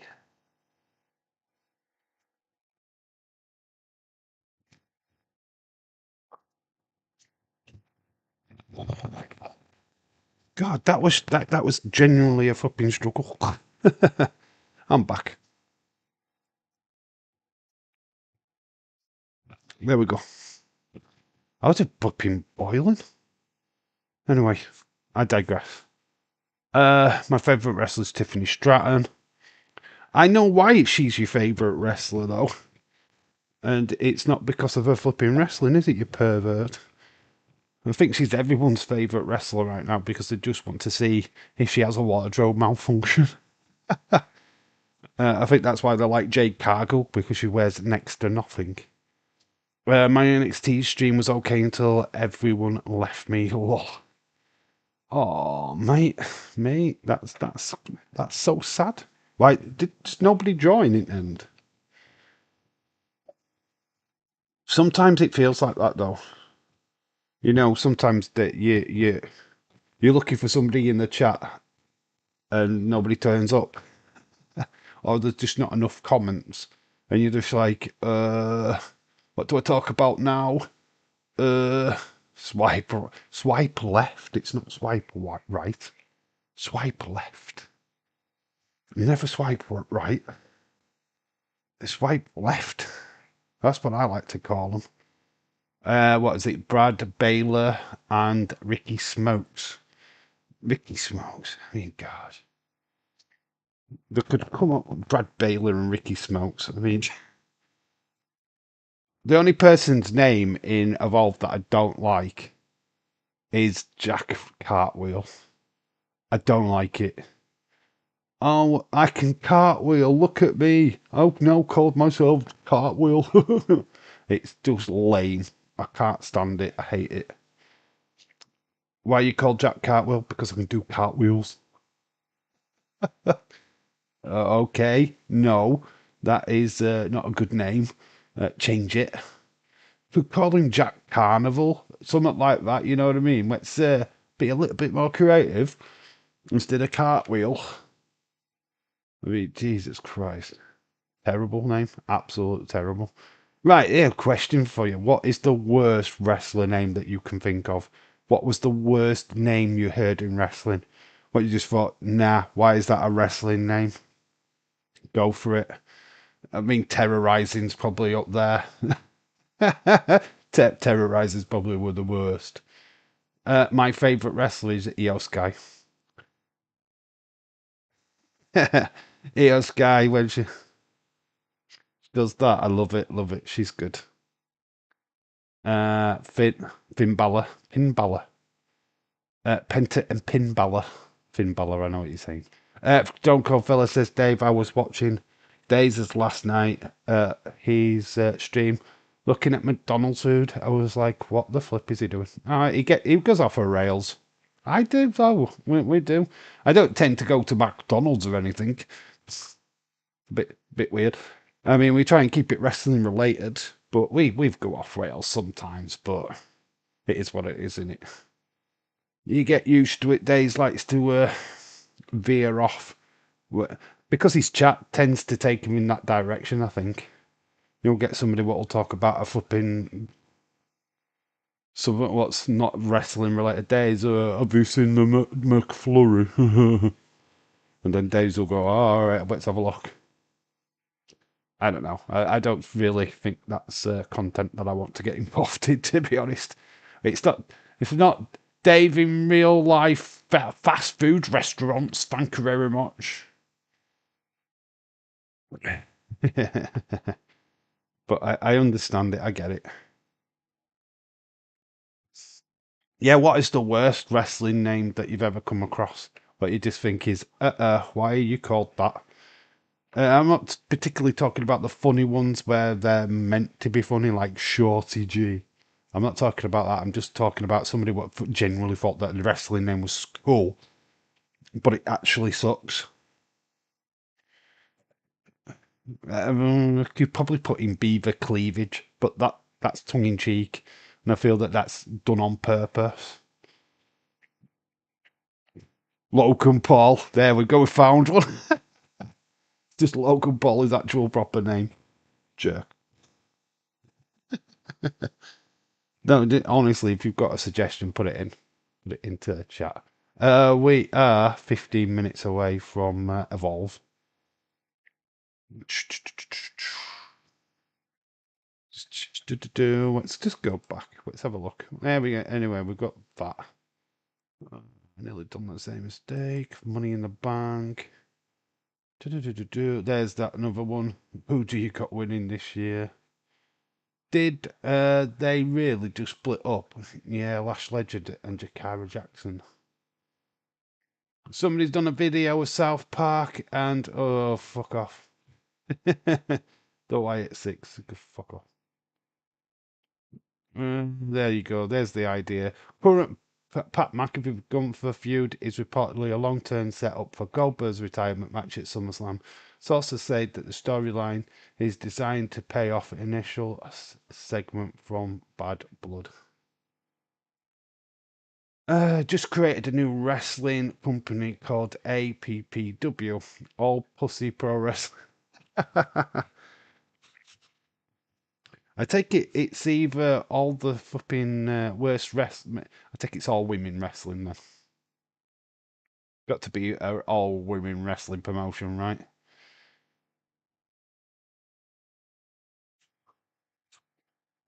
God, that was genuinely a flipping struggle. I'm back. There we go. I was just flipping boiling. Anyway, I digress. My favourite wrestler is Tiffany Stratton. I know why she's your favourite wrestler, though. And it's not because of her flipping wrestling, is it, you pervert? I think she's everyone's favourite wrestler right now because they just want to see if she has a wardrobe malfunction. I think that's why they like Jade Cargill, because she wears next to nothing. My NXT stream was okay until everyone left me. Oh, mate, that's so sad. Why did nobody join in the end? Sometimes it feels like that, though. You know, sometimes that you're looking for somebody in the chat, and nobody turns up, or there's just not enough comments, and you're just like, what do I talk about now? Swipe left. It's not swipe right. Swipe left. You never swipe right. Swipe left. That's what I like to call them. What is it? Brad Baylor and Ricky Smokes. Ricky Smokes. I mean, gosh. They could come up with Brad Baylor and Ricky Smokes. I mean, the only person's name in Evolve that I don't like is Jack Cartwheel. I don't like it. Oh, I can cartwheel. Look at me. Oh no, called myself Cartwheel. It's just lame. I can't stand it. I hate it. Why are you called Jack Cartwheel? Because I can do cartwheels. Okay, no, that is not a good name. Change it. We call him Jack Carnival, something like that. You know what I mean? Let's be a little bit more creative instead of Cartwheel. I mean, Jesus Christ, terrible name, absolute terrible. Right, here, question for you. What is the worst wrestler name that you can think of? What was the worst name you heard in wrestling? What you just thought, nah, why is that a wrestling name? Go for it. I mean, Terrorizing's probably up there. Terrorizing's probably one of the worst. My favourite wrestler is Io Sky. Io Sky, when she does that, I love it, love it. She's good. Finn Balor. Finn Balor. Penta and Pin Balor. Finn Balor, I know what you're saying. Stone Cold Fella says, Dave, I was watching Days' last night, his stream, looking at McDonald's food. I was like, what the flip is he doing? He goes off her rails. I do, though. We do. I don't tend to go to McDonald's or anything. It's a bit weird. I mean, we try and keep it wrestling related, but we've go off rails sometimes, but it is what it is, isn't it? You get used to it. Days likes to veer off because his chat tends to take him in that direction. I think you'll get somebody what will talk about a flipping something what's not wrestling related. Days, have you seen the McFlurry? And then Days will go, oh, all right, let's have a look. I don't know. I don't really think that's content that I want to get involved in, to be honest. It's not Dave in real life fast food restaurants. Thank you very much. But I understand it. I get it. Yeah, what is the worst wrestling name that you've ever come across? What you just think is, why are you called that? I'm not particularly talking about the funny ones where they're meant to be funny, like Shorty G. I'm not talking about that. I'm just talking about somebody what genuinely thought that the wrestling name was cool, but it actually sucks. You could probably put in Beaver Cleavage, but that's tongue in cheek, and I feel that that's done on purpose. Logan Paul. There we go. We found one. Just Logan Paul, his actual proper name. Jerk. No, honestly, if you've got a suggestion, put it in. Put it into the chat. We are 15 minutes away from Evolve. Let's just go back. Let's have a look. There we go. Anyway, we've got that. Nearly done the same mistake. Money in the bank. There's that another one. Who do you got winning this year? Did they really just split up? Yeah, Lash Legend and Jakara Jackson. Somebody's done a video of South Park and oh fuck off. The Wyatt Six. Fuck off. There you go. There's the idea. Current Pat McAfee gun for feud is reportedly a long-term setup for Goldberg's retirement match at SummerSlam. Sources said that the storyline is designed to pay off initial segment from Bad Blood. Just created a new wrestling company called APPW, All Pussy Pro Wrestling. I take it's either all the fucking worst wrestling. I take it's all women wrestling then. Got to be an all women wrestling promotion, right?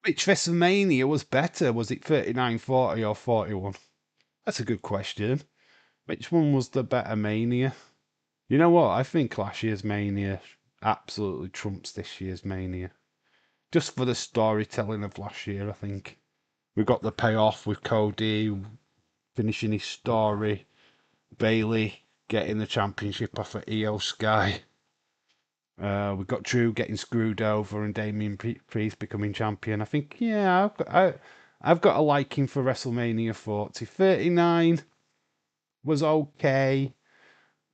Which WrestleMania was better? Was it 39, 40, or 41? That's a good question. Which one was the better Mania? You know what? I think last year's Mania absolutely trumps this year's Mania. Just for the storytelling of last year, I think. We got the payoff with Cody finishing his story, Bailey getting the championship off of EO Sky. We got Drew getting screwed over and Damien Priest becoming champion. I think, yeah, I've got a liking for WrestleMania 40. 39 was okay,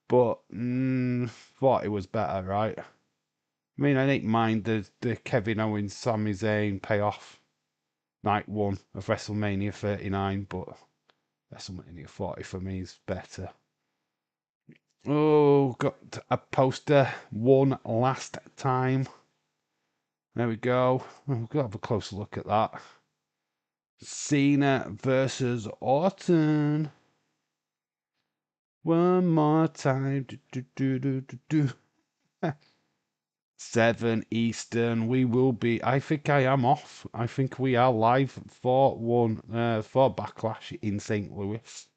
but 40 was better, right? I mean, I didn't mind the Kevin Owens, Sami Zayn payoff night one of WrestleMania 39, but WrestleMania 40 for me is better. Oh, got a poster one last time. There we go. We've got to have a closer look at that. Cena versus Orton. One more time. 7 Eastern. We will be. I think I am off. I think we are live for for Backlash in St. Louis.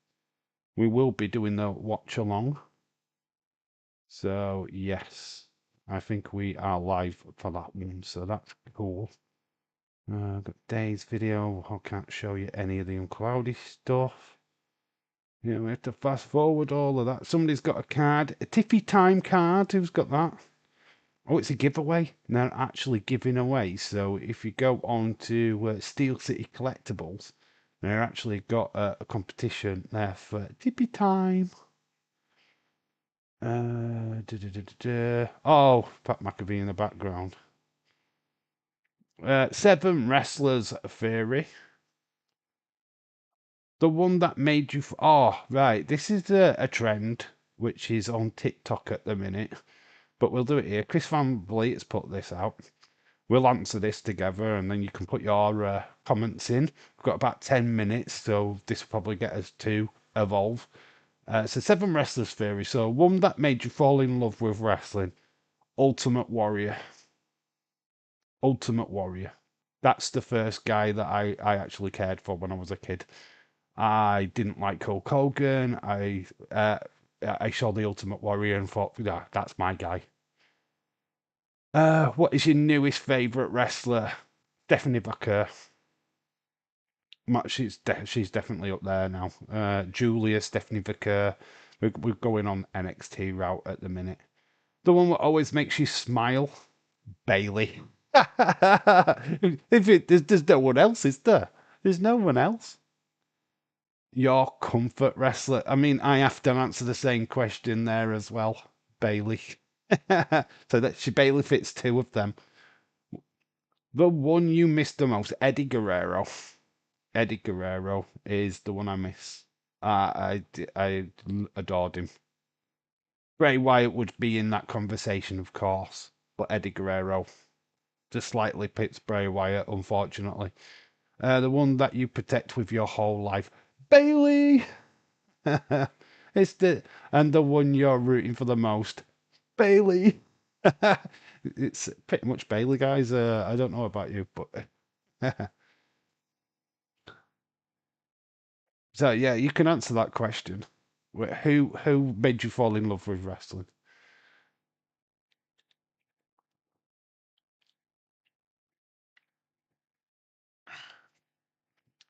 We will be doing the watch along. So yes, I think we are live for that one. So that's cool. Got Dave's video. I can't show you any of the uncloudy stuff. Yeah, we have to fast forward all of that. Somebody's got a card, a Tiffy Time card. Who's got that? Oh, it's a giveaway. They're actually giving away. So if you go on to Steel City Collectibles, they're actually got a competition there for Tippy Time. Oh, Pat McAfee in the background. 7 Wrestlers Theory. The one that made you. Oh, right. This is a trend which is on TikTok at the minute, but we'll do it here. Chris Van Vliet has put this out. We'll answer this together, and then you can put your comments in. We've got about 10 minutes, so this will probably get us to evolve. So 7 Wrestlers Theory. So one that made you fall in love with wrestling. Ultimate Warrior. Ultimate Warrior. That's the first guy that I actually cared for when I was a kid. I didn't like Hulk Hogan. I saw the Ultimate Warrior and thought, yeah, that's my guy. What is your newest favourite wrestler? Stephanie Baker. She's definitely up there now. Julia, Stephanie Baker. We're going on NXT route at the minute. The one that always makes you smile, Bailey. There's no one else, is there? There's no one else. Your comfort wrestler. I mean, I have to answer the same question there as well. Bailey. So that Bailey fits 2 of them. The one you missed the most, Eddie Guerrero. Eddie Guerrero is the one I miss. I adored him. Bray Wyatt would be in that conversation, of course, but Eddie Guerrero just slightly pits Bray Wyatt, unfortunately. The one that you protect with your whole life, Bailey. It's the one you're rooting for the most, Bailey. It's pretty much Bailey, guys. I don't know about you, but so yeah, you can answer that question. Who made you fall in love with wrestling?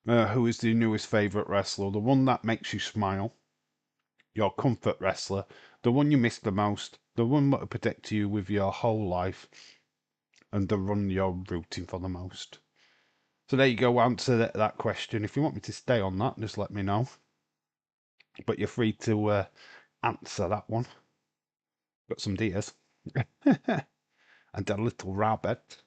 Who is the newest favorite wrestler? The one that makes you smile, your comfort wrestler, the one you miss the most, the one that will protect you with your whole life, and the one you're rooting for the most. So there you go, answer that question. If you want me to stay on that, just let me know. But you're free to answer that one. Got some deers. And a little rabbit.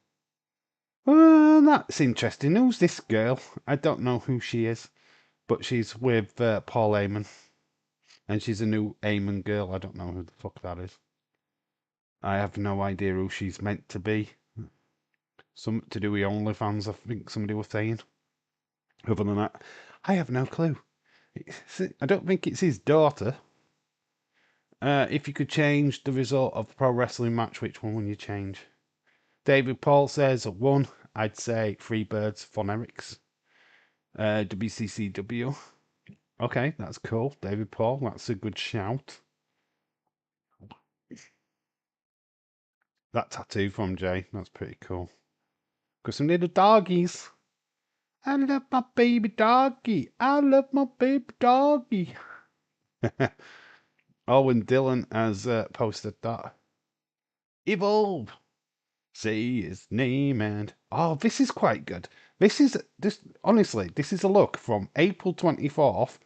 That's interesting. Who's this girl? I don't know who she is. but she's with Paul Heyman, and she's a new Heyman girl. I don't know who the fuck that is. I have no idea who she's meant to be. Something to do with OnlyFans, I think somebody was saying. Other than that, I have no clue. I don't think it's his daughter. If you could change the result of a pro wrestling match, which one would you change? David Paul says 1. I'd say Freebirds Phonetics. WCCW. Okay, that's cool. David Paul, that's a good shout. That tattoo from Jay, that's pretty cool. Got some little doggies. I love my baby doggy. I love my baby doggy. Owen Dillon has posted that. Evolve. Say his name and this is quite good. This honestly, this is a look from April 24th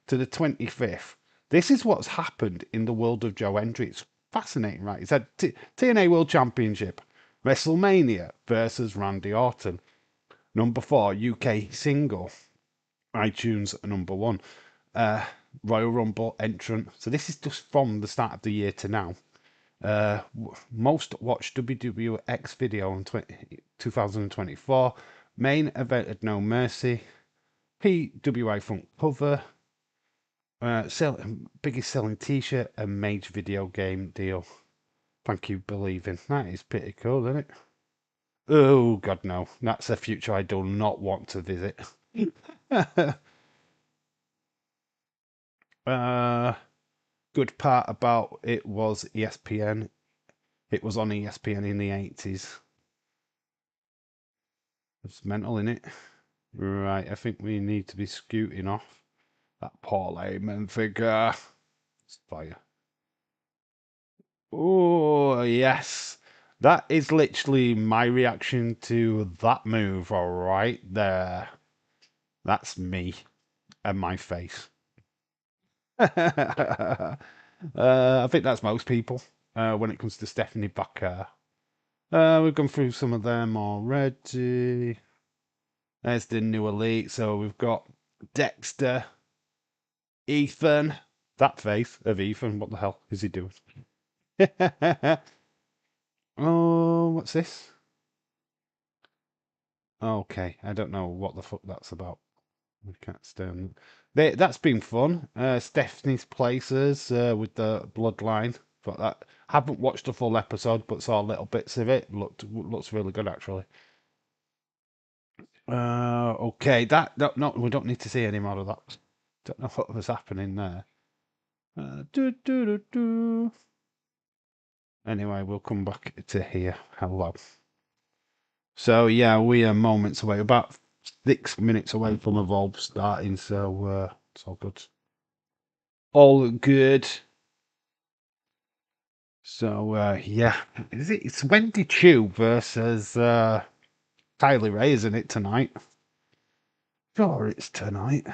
to the 25th. This is what's happened in the world of Joe Hendry. It's fascinating, right? It's had TNA World Championship, WrestleMania versus Randy Orton. Number 4, UK single, iTunes number 1, Royal Rumble entrant. So this is just from the start of the year to now. Most watched WWX video in 2024. Main event at No Mercy. PWI front cover. Biggest selling t-shirt and major video game deal. Thank you, believing. That is pretty cool, isn't it? Oh, God, no. That's a future I do not want to visit. Good part about it was ESPN. It was on ESPN in the 80s. It's mental, innit? Right, I think we need to be scooting off that Paul Heyman figure. It's fire. Oh, yes. That is literally my reaction to that move, right there. That's me and my face. I think that's most people when it comes to Stephanie Baker. We've gone through some of them already. There's the new elite. So we've got Dexter, Ethan. That face of Ethan. What the hell is he doing? Oh, what's this? Okay, I don't know what the fuck that's about. We can't stand. That's been fun. Stephanie's Places with the Bloodline. But that haven't watched the full episode, but saw little bits of it. Looks really good actually. Okay, no, we don't need to see any more of that. Don't know what was happening there. Anyway, we'll come back to here. Hello. So yeah, we are moments away, about 6 minutes away from Evolve starting. So it's all good. All good. So yeah, it's Wendy Chu versus Kylie Ray, isn't it tonight? Sure, it's tonight.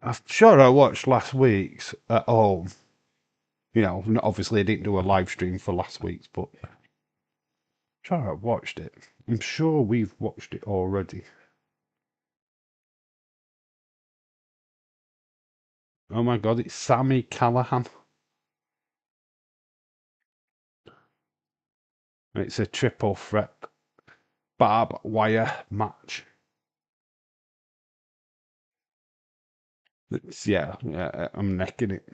I'm sure I watched last week's at home. You know, obviously I didn't do a live stream for last week's, but I'm sure I watched it. I'm sure we've watched it already. Oh my God, it's Sammy Callahan. It's a triple threat barbed wire match. Yeah, I'm necking it.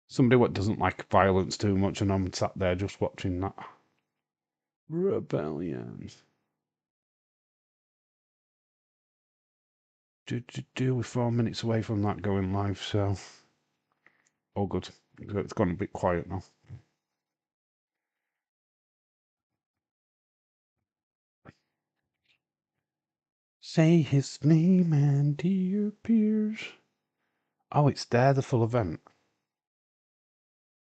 Somebody what doesn't like violence too much, and I'm sat there just watching that. Rebellion. We're 4 minutes away from that going live, so all good. It's gone a bit quiet now. Say his name and he appears. Oh, it's there, the full event.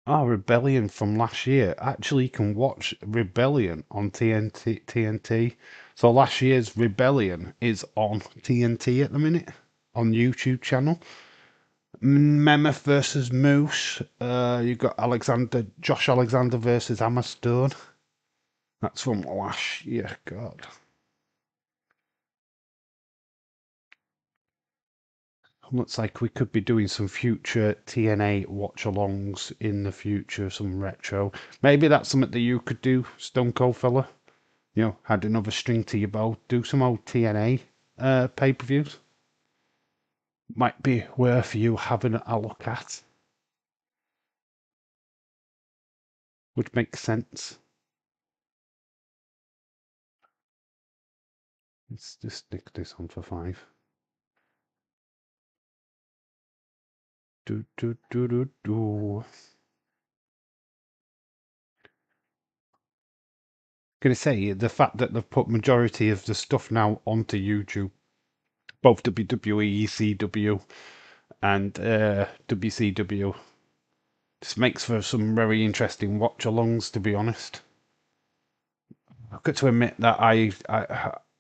Oh, Rebellion from last year. Actually, you can watch Rebellion on TNT. So last year's Rebellion is on TNT at the minute, on YouTube channel. Mammoth versus Moose. You've got Josh Alexander versus Emma Stone. That's from last year. God. Looks like we could be doing some future TNA watch-alongs in the future, some retro. Maybe that's something that you could do, Stone Cold fella. You know, add another string to your bow. Do some old TNA pay-per-views. Might be worth you having a look at. Would make sense. Let's just stick this on for 5. Do do do do do. Gonna say the fact that they've put majority of the stuff now onto YouTube, both WWE, ECW, and WCW, just makes for some very interesting watch-alongs. To be honest, I've got to admit that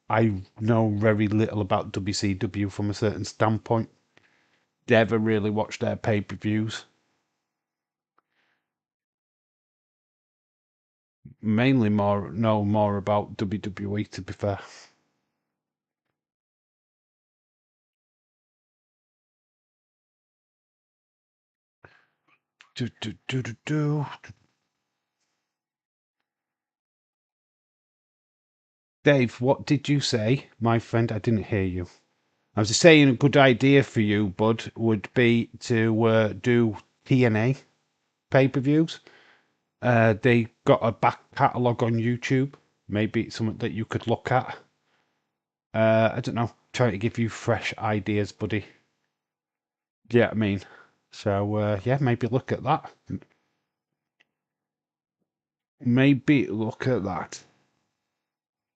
I know very little about WCW from a certain standpoint. Never really watched their pay-per-views. Mainly know more about WWE, to be fair. Do, do, do, do, do. Dave, what did you say, my friend? I didn't hear you. I was just saying a good idea for you, bud, would be to do TNA pay-per-views. They got a back catalogue on YouTube. Maybe it's something that you could look at. I don't know. Trying to give you fresh ideas, buddy. Yeah, I mean. So, yeah, maybe look at that. Maybe look at that.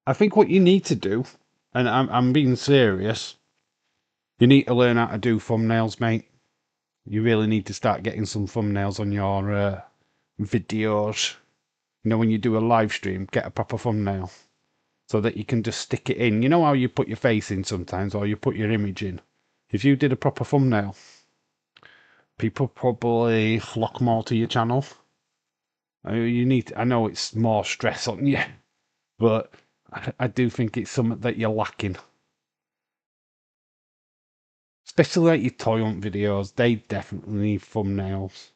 I think what you need to do, and I'm being serious, you need to learn how to do thumbnails, mate. You really need to start getting some thumbnails on your videos. You know, when you do a live stream, get a proper thumbnail so that you can just stick it in. You know how you put your face in sometimes, or you put your image in? If you did a proper thumbnail, people probably flock more to your channel. You need to, I know it's more stress on you, but I do think it's something that you're lacking. Especially like your toy hunt videos, they definitely need thumbnails.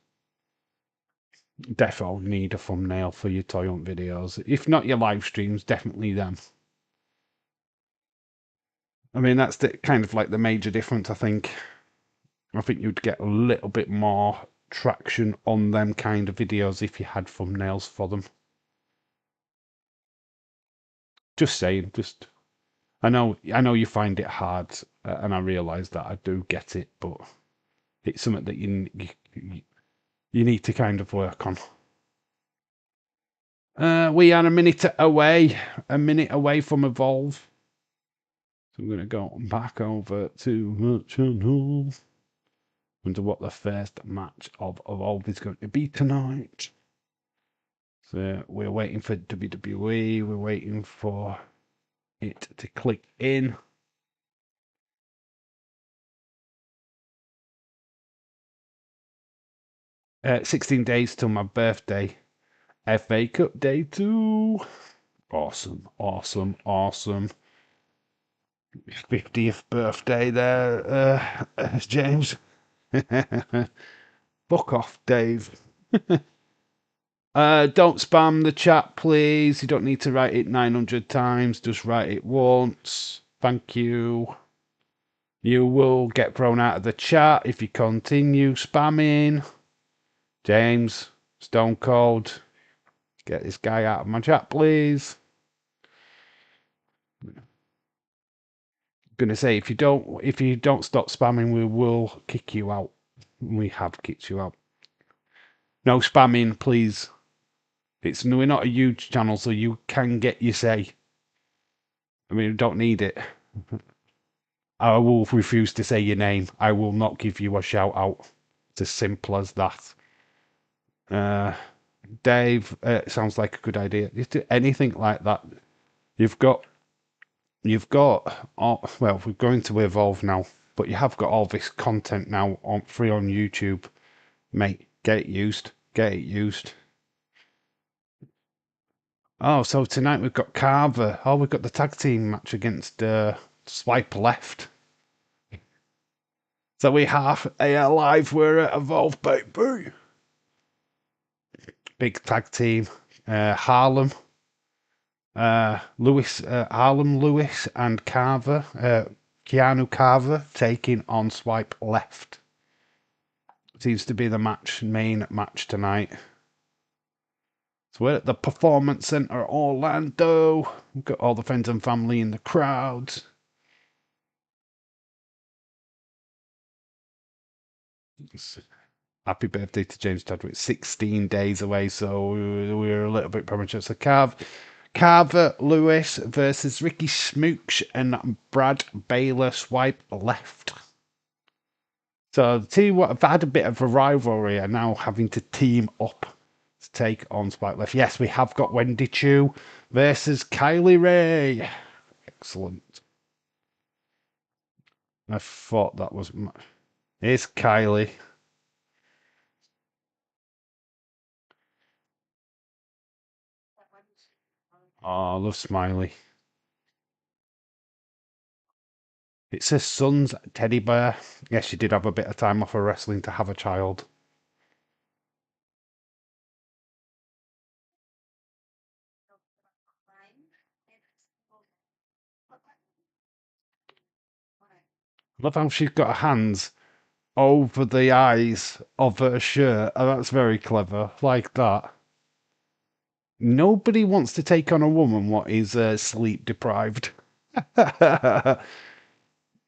Definitely need a thumbnail for your toy hunt videos. If not your live streams, definitely them. I mean, that's the kind of like the major difference, I think. I think you'd get a little bit more traction on them kind of videos if you had thumbnails for them. Just saying, I know you find it hard, and I realise that I do get it, but it's something that you need to kind of work on. We are a minute away from Evolve. So I'm going to go back over to the channel. Wonder what the first match of Evolve is going to be tonight. So we're waiting for WWE. We're waiting for it to click in. Uh, 16 days till my birthday. FA Cup Day 2. Awesome, awesome, awesome. 50th birthday there, James. Fuck off, Dave. Don't spam the chat, please. You don't need to write it 900 times. Just write it once. Thank you. You will get thrown out of the chat if you continue spamming. James, Stone Cold, get this guy out of my chat, please. Gonna say if you don't stop spamming, we will kick you out. We have kicked you out. No spamming, please. We're not a huge channel, so you can get your say. I mean, we don't need it. I will refuse to say your name. I will not give you a shout out. It's as simple as that. Dave, sounds like a good idea. If do anything like that, you've got all, well, we're going to Evolve now, but you have got all this content now free on YouTube. Mate, get it used. Get it used. Oh, so tonight we've got Carver. Oh, we've got the tag team match against Swipe Left. So we have a live we're at Evolve Baby. Big tag team. Harlem. Harlem Lewis and Carver. Keanu Carver taking on Swipe Left. Seems to be the main match tonight. So we're at the Performance Center Orlando. We've got all the friends and family in the crowd. Happy birthday to James Chadwick. 16 days away, so we're a little bit premature. So Carver Lewis versus Ricky Smooch and Brad Baylor Swipe Left. So the two what have had a bit of a rivalry are now having to team up to take on Swipe Left. Yes, we have got Wendy Chu versus Kylie Ray. Excellent. I thought that was... It's Kylie. Oh, I love Smiley. It's her son's teddy bear. Yes, she did have a bit of time off of wrestling to have a child. Love how she's got her hands over the eyes of her shirt. Oh, that's very clever. Like that. Nobody wants to take on a woman what is sleep deprived.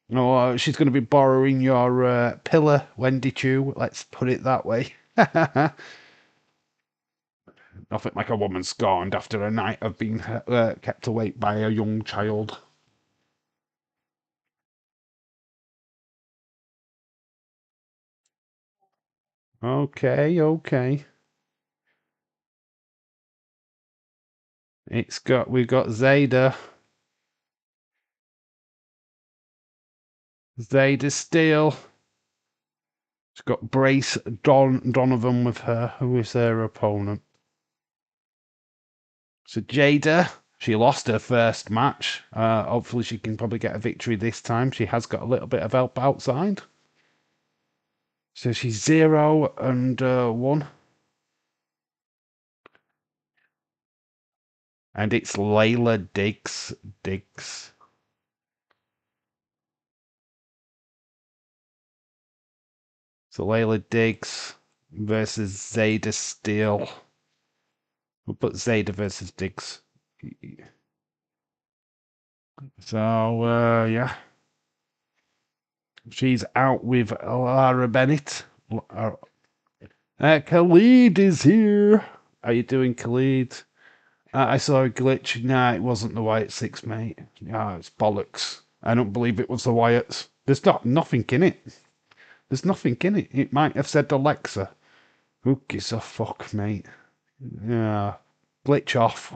No, she's going to be borrowing your pillar, Wendy Chu. Let's put it that way. Nothing like a woman scorned after a night of being kept awake by a young child. Okay, okay. We've got Zayda. Zayda Steele. She's got Brace Donovan with her, who is their opponent. So Jada, she lost her first match. Hopefully she can probably get a victory this time. She has got a little bit of help outside. So she's 0-1. And it's Layla Diggs. So Layla Diggs versus Zayda Steele. We'll put Zayda versus Diggs. So, yeah. She's out with Lara Bennett. Khalid is here. How you doing, Khalid? I saw a glitch. Nah, it wasn't the Wyatt Six, mate. Ah, it's bollocks. I don't believe it was the Wyatts. There's nothing in it. There's nothing in it. It might have said Alexa. Who gives a fuck, mate? Yeah. Glitch off.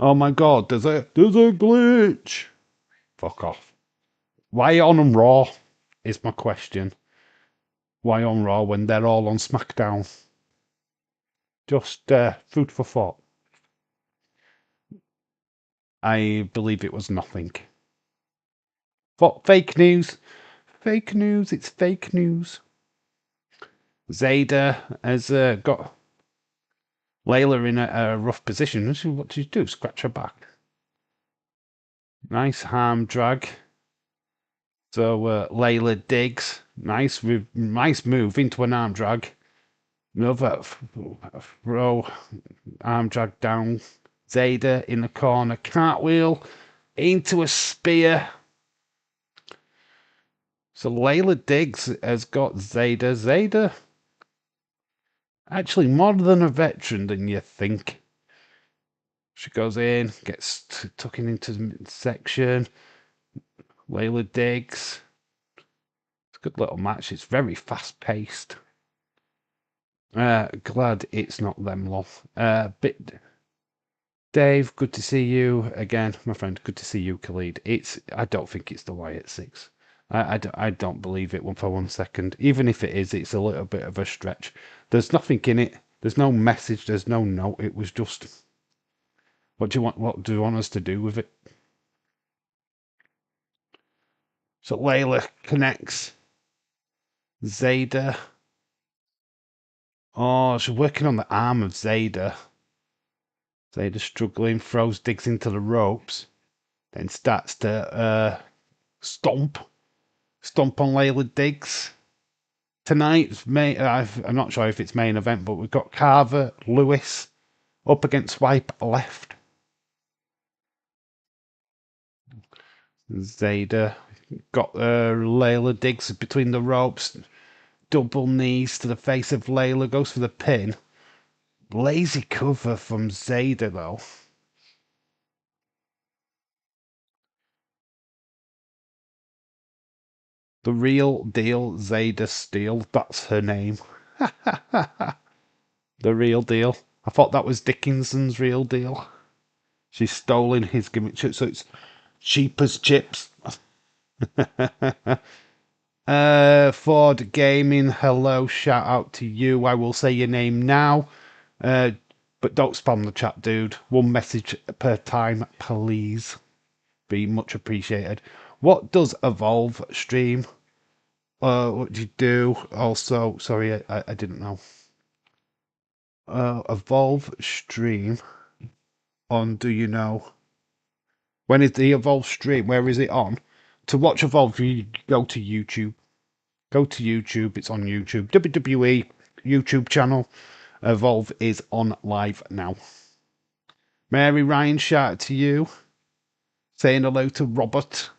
Oh my god, there's a glitch. Fuck off. Why on Raw is my question. Why on Raw when they're all on SmackDown? Just food for thought. I believe it was nothing. Fake news. Fake news. It's fake news. Zayda has got Layla in a rough position. What did she do? Scratch her back. Nice arm drag. So Layla Diggs. Nice move into an arm drag. Another throw. Arm drag down. Zayda in the corner. Cartwheel into a spear. So Layla Diggs has got Zayda. Zayda, actually more than a veteran than you think. She goes in, gets tucking into the section. Layla Diggs. It's a good little match. It's very fast paced. Glad it's not them lot. Dave, good to see you again, my friend. Good to see you, Khalid. I don't think it's the Wyatt Six. I don't believe it one for 1 second. Even if it is, it's a little bit of a stretch. There's nothing in it. There's no message. There's no note. It was just, what do you want? What do you want us to do with it? So Layla connects Zayda. Oh, she's working on the arm of Zayda. Zayda struggling, throws digs into the ropes, then starts to stomp on Layla Diggs. Tonight's main, I'm not sure if it's main event, but we've got Carver Lewis up against Swipe Left. Zayda got Layla Diggs between the ropes, double knees to the face of Layla, goes for the pin. Lazy cover from Zayda though. The real deal Zayda Steele, that's her name. The real deal. I thought that was Dickinson's real deal. She's stolen his gimmick, so it's cheap as chips. Ford Gaming, hello, shout out to you. I will say your name now. But don't spam the chat, dude. One message per time, please. Be much appreciated. What does Evolve stream? What do you do? Also, sorry, I didn't know. Evolve stream on, do you know? When is the Evolve stream? Where is it on? To watch Evolve, you go to YouTube. Go to YouTube. It's on YouTube. WWE YouTube channel. Evolve is on live now. Mary Ryan, shout out to you. Saying hello to Robert.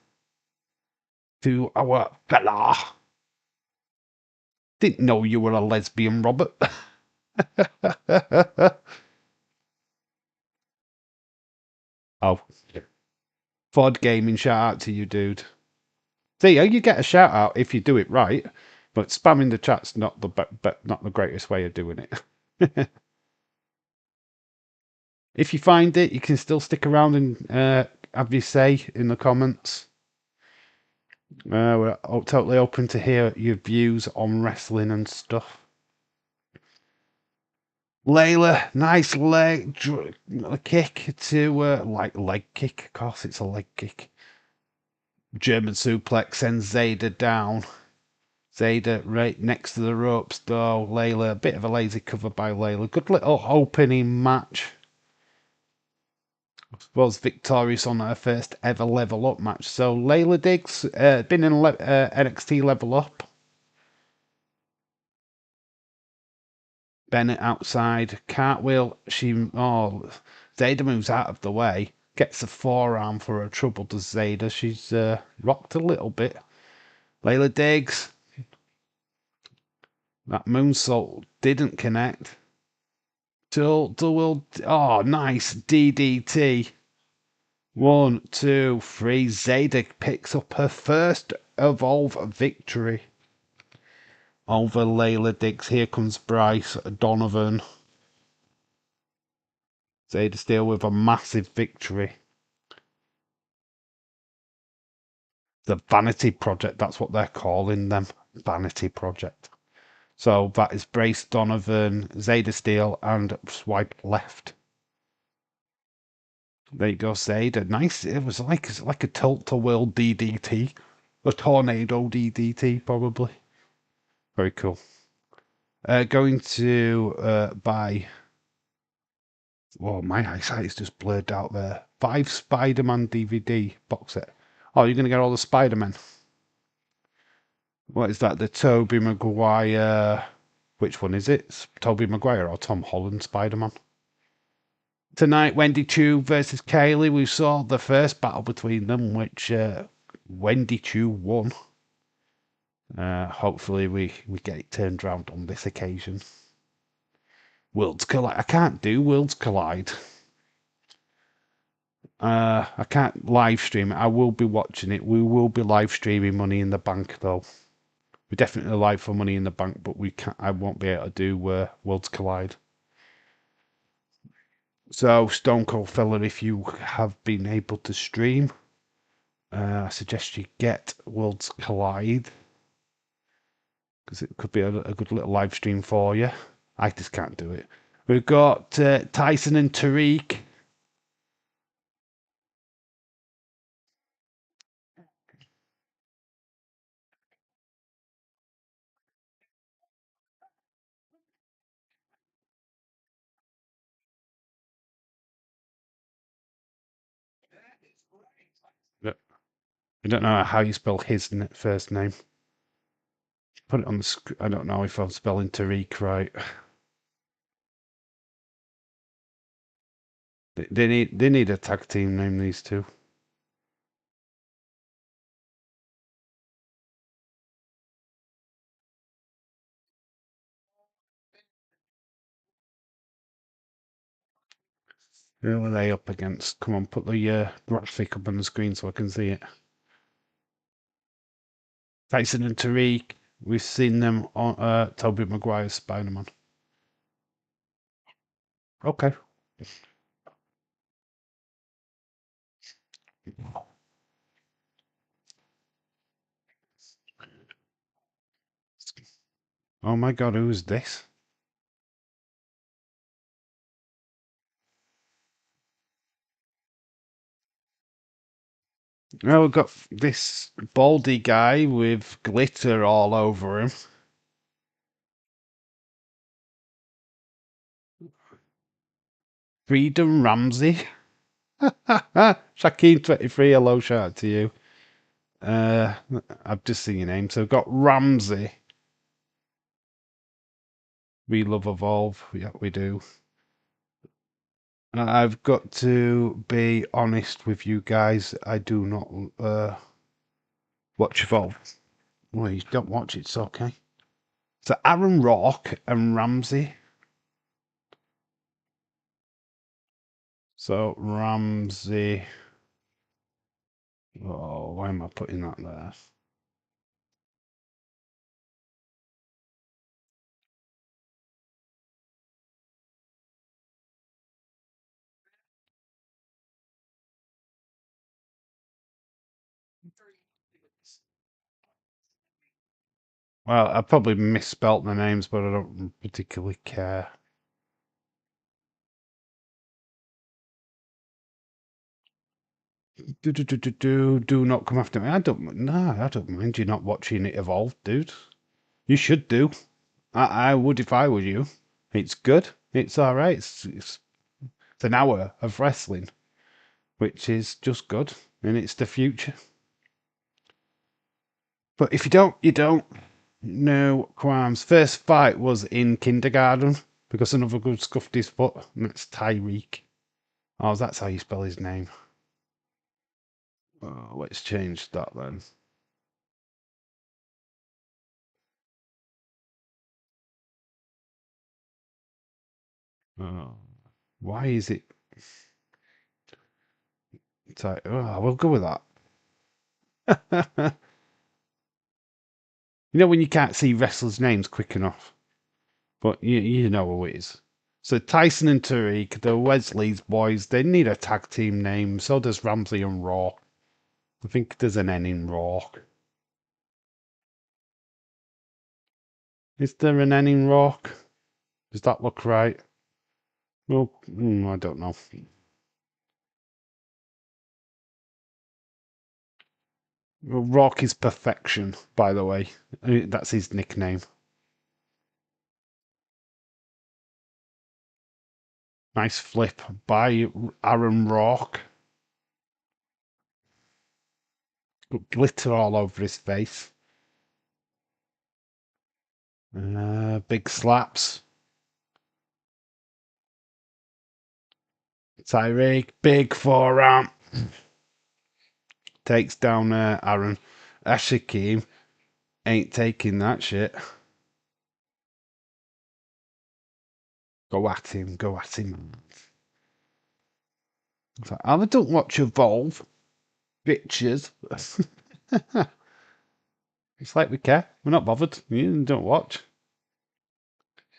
To our fella. Didn't know you were a lesbian, Robert. Oh. Ford Gaming, shout out to you, dude. See, you get a shout out if you do it right, but spamming the chat's not the greatest way of doing it. If you find it, you can still stick around and have your say in the comments. We're totally open to hear your views on wrestling and stuff. Layla, nice leg kick to like leg kick. Of course, it's a leg kick. German suplex sends Zayda down. Zayda right next to the ropes though. Layla, a bit of a lazy cover by Layla. Good little opening match. Was victorious on her first ever level up match. So Layla Diggs been in NXT level up. Bennett outside. Cartwheel. Zayda moves out of the way. Gets a forearm for her trouble, does Zayda. She's rocked a little bit. Layla Diggs. That moonsault didn't connect. Oh, nice DDT. 1, 2, 3. Zayda picks up her first Evolve victory over Layla Diggs. Here comes Bryce Donovan. Zayda Steele with a massive victory. The Vanity Project, that's what they're calling them. Vanity Project. So that is Bryce Donovan, Zayda Steele, and Swipe Left. There you go, Zayda. Nice. It was like a tilt-to-world DDT. A tornado DDT, probably. Very cool. Going to buy. Well, my eyesight is just blurred out there. 5 Spider-Man DVD box set. Oh, you're going to get all the Spider-Man. What is that? The Tobey Maguire. Which one is it? Tobey Maguire or Tom Holland Spider-Man? Tonight, Wendy Chu versus Kaylee. We saw the first battle between them, which Wendy Chu won. Hopefully we get it turned around on this occasion. Worlds Collide. I can't do Worlds Collide. I can't live stream it. I will be watching it. We will be live streaming Money in the Bank though. We're definitely live for Money in the Bank, but we can't. I won't be able to do Worlds Collide. So Stone Cold Fella, if you have been able to stream, I suggest you get Worlds Collide because it could be a good little live stream for you. I just can't do it. We've got Tyson and Tariq. I don't know how you spell his first name. Put it on the screen. I don't know if I'm spelling Tariq right. They need a tag team name, these two. Who are they up against? Come on, put the graphic up on the screen so I can see it. Tyson and Tariq. We've seen them on Tobey Maguire's Spider-Man. Okay. Oh my God, who is this? Well, we've got this baldy guy with glitter all over him. Freedom Ramsey. Shaquem23, hello, shout out to you. I've just seen your name. So we've got Ramsey. We love Evolve. Yeah, we do. I've got to be honest with you guys. I do not watch Evolve. Well, you don't watch it, it's okay. So Aaron Rock and Ramsey. So Ramsey. Oh, why am I putting that there? Well, I probably misspelt the names, but I don't particularly care. Do not come after me. I don't mind you not watching it evolve, dude. You should do. I would if I were you. It's good. It's all right. It's an hour of wrestling, which is just good, and it's the future. But if you don't, you don't. No qualms. First fight was in kindergarten because another good scuffed his foot, and it's Tyreek. Oh, that's how you spell his name. Oh, let's change that then. Oh, why is it? Oh, we'll go with that. You know when you can't see wrestlers' names quick enough, but you know who it is. So Tyson and Tariq, the Wesley's boys, they need a tag team name. So does Ramsey and Raw. I think there's an N in Raw. Is there an N in Rock? Does that look right? Well, I don't know. Well, Rock is perfection, by the way. That's his nickname. Nice flip by Aaron Rock. Glitter all over his face. Big slaps. Tyreek, big forearm. Takes down Aaron. Ashakim ain't taking that shit. Go at him, go at him. I don't watch Evolve. Bitches. It's like we care. We're not bothered. You don't watch.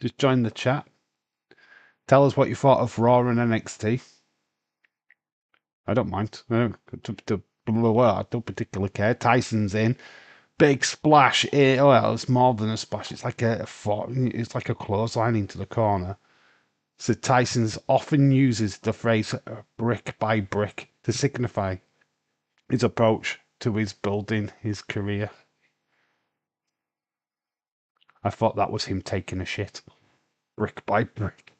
Just join the chat. Tell us what you thought of Raw and NXT. I don't mind. I don't particularly care. Tyson's in. Big splash. Well, it's more than a splash. It's like it's like a clothesline into the corner. So Tyson's often uses the phrase brick by brick to signify his approach to his building his career. I thought that was him taking a shit. Brick by brick.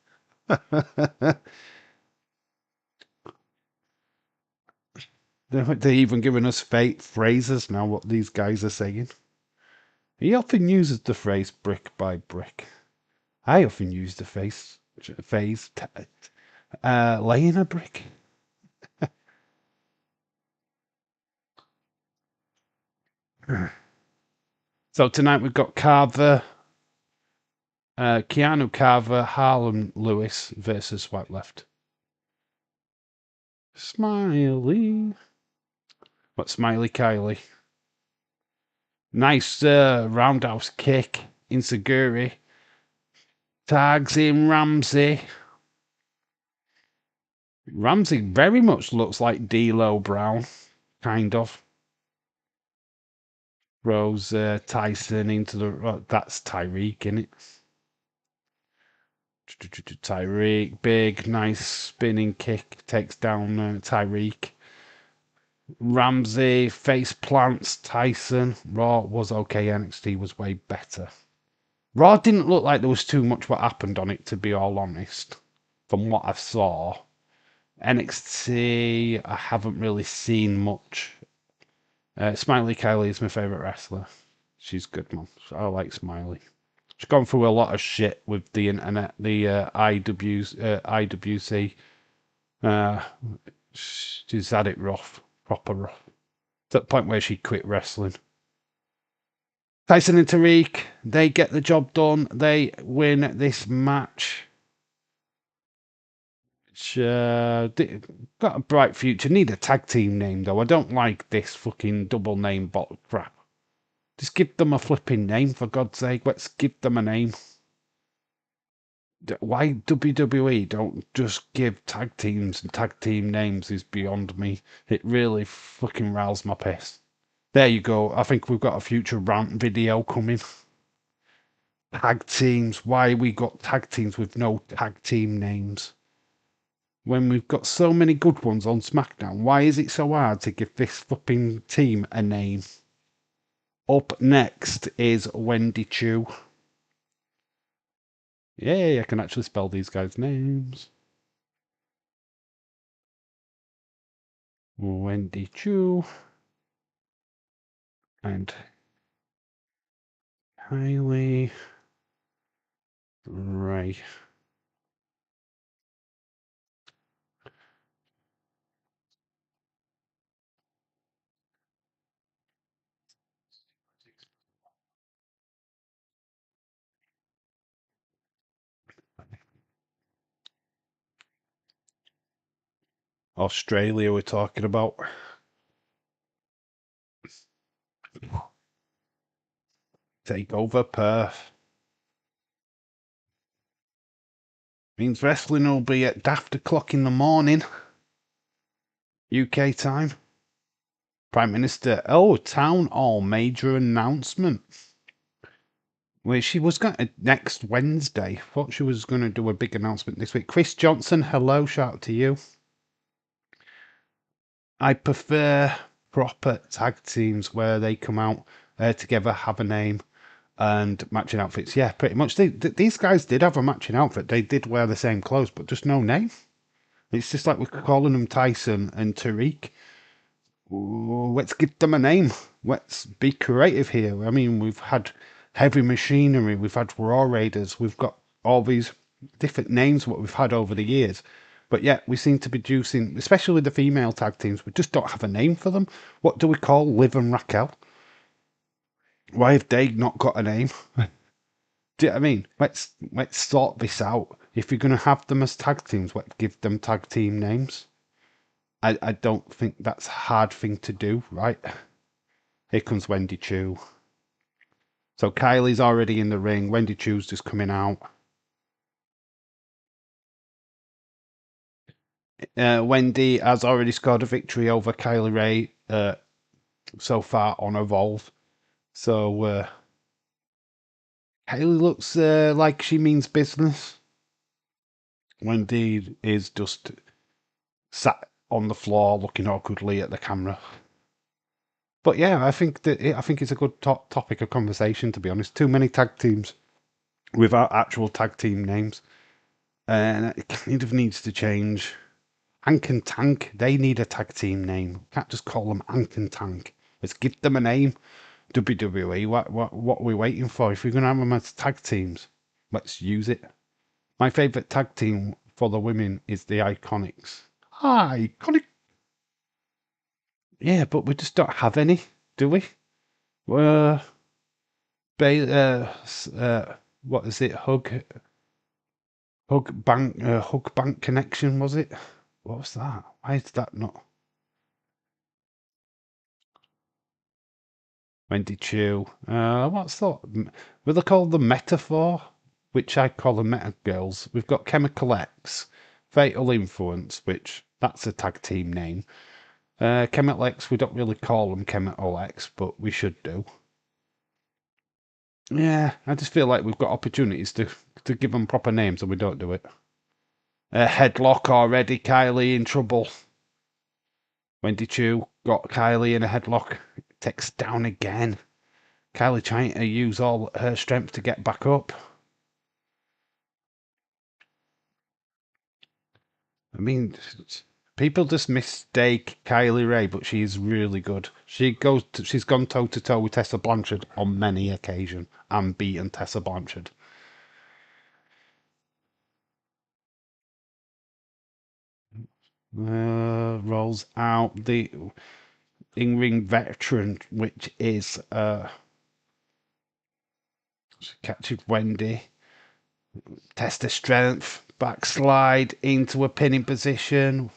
They're even giving us fake phrases now, what these guys are saying. He often uses the phrase brick by brick. I often use the phrase laying a brick. So tonight we've got Keanu Carver, Harlan Lewis versus Swipe Left. Smiley. What, Smiley Kylie? Nice roundhouse kick. Insaguri. Tags in Ramsey. Ramsey very much looks like D'Lo Brown. Kind of. Throws Tyson into the... that's Tyreek, innit? Tyreek, big, nice spinning kick. Takes down Tyreek. Ramsey face plants Tyson. Raw was okay. NXT was way better. Raw didn't look like there was too much what happened on it, to be all honest. From what I saw. NXT, I haven't really seen much. Smiley Kylie is my favourite wrestler. She's good, man. I like Smiley. She's gone through a lot of shit with the internet, the IWC. She's had it rough, proper rough. To the point where she quit wrestling. Tyson and Tariq, they get the job done. They win this match. Which, got a bright future. Need a tag team name, though. I don't like this fucking double name bot crap. Just give them a flipping name, for God's sake. Let's give them a name. Why WWE don't just give tag teams and tag team names is beyond me. It really fucking riles my piss. There you go. I think we've got a future rant video coming. Tag teams. Why we got tag teams with no tag team names? When we've got so many good ones on SmackDown, why is it so hard to give this flipping team a name? Up next is Wendy Chu. Yay, I can actually spell these guys' names. Wendy Chu. And Kylie Ray. Australia we're talking about. Take over Perth. Means wrestling will be at daft o'clock in the morning. UK time. Prime Minister. Oh, Town Hall major announcement. Well, she was going to next Wednesday. Thought she was going to do a big announcement this week. Chris Johnson, hello, shout out to you. I prefer proper tag teams where they come out together, have a name, and matching outfits. Yeah, pretty much. These guys did have a matching outfit. They did wear the same clothes, but just no name. It's just like we're calling them Tyson and Tariq. Let's give them a name. Let's be creative here. I mean, we've had Heavy Machinery, we've had Raw Raiders, we've got all these different names what we've had over the years. But yet we seem to be producing, especially the female tag teams, we just don't have a name for them. What do we call Liv and Raquel? Why have they not got a name? Do you know what I mean? Let's sort this out. If you're going to have them as tag teams, let's give them tag team names. I don't think that's a hard thing to do, right? Here comes Wendy Chu. So Kylie's already in the ring. Wendy Chu's just coming out. Wendy has already scored a victory over Kylie Ray so far on Evolve. So Kylie looks like she means business. Wendy is just sat on the floor looking awkwardly at the camera. But yeah, I think it's a good topic of conversation, to be honest. Too many tag teams without actual tag team names. And it kind of needs to change. Ank and Tank, they need a tag team name. Can't just call them Ank and Tank. Let's give them a name. WWE, what are we waiting for? If we're going to have them as tag teams, let's use it. My favourite tag team for the women is the Iconics. Iconic. Yeah, but we just don't have any, do we? Uh, what is it? Hug Bank Connection, was it? What was that? Why is that not? Wendy Chu. What's that? Were they called the Metaphor? Which I call the Meta Girls. We've got Chemical X, Fatal Influence, which that's a tag team name. Chemical X, we don't really call them Chemical X, but we should do. Yeah, I just feel like we've got opportunities to give them proper names and we don't do it. Headlock already, Kylie in trouble. Wendy Chu got Kylie in a headlock. Takes down again. Kylie trying to use all her strength to get back up. I mean, people just mistake Kylie Ray, but she is really good. She's gone toe to toe with Tessa Blanchard on many occasions and beaten Tessa Blanchard. Rolls out the in-ring veteran, which is she catches Wendy. Test her strength. Backslide into a pinning position.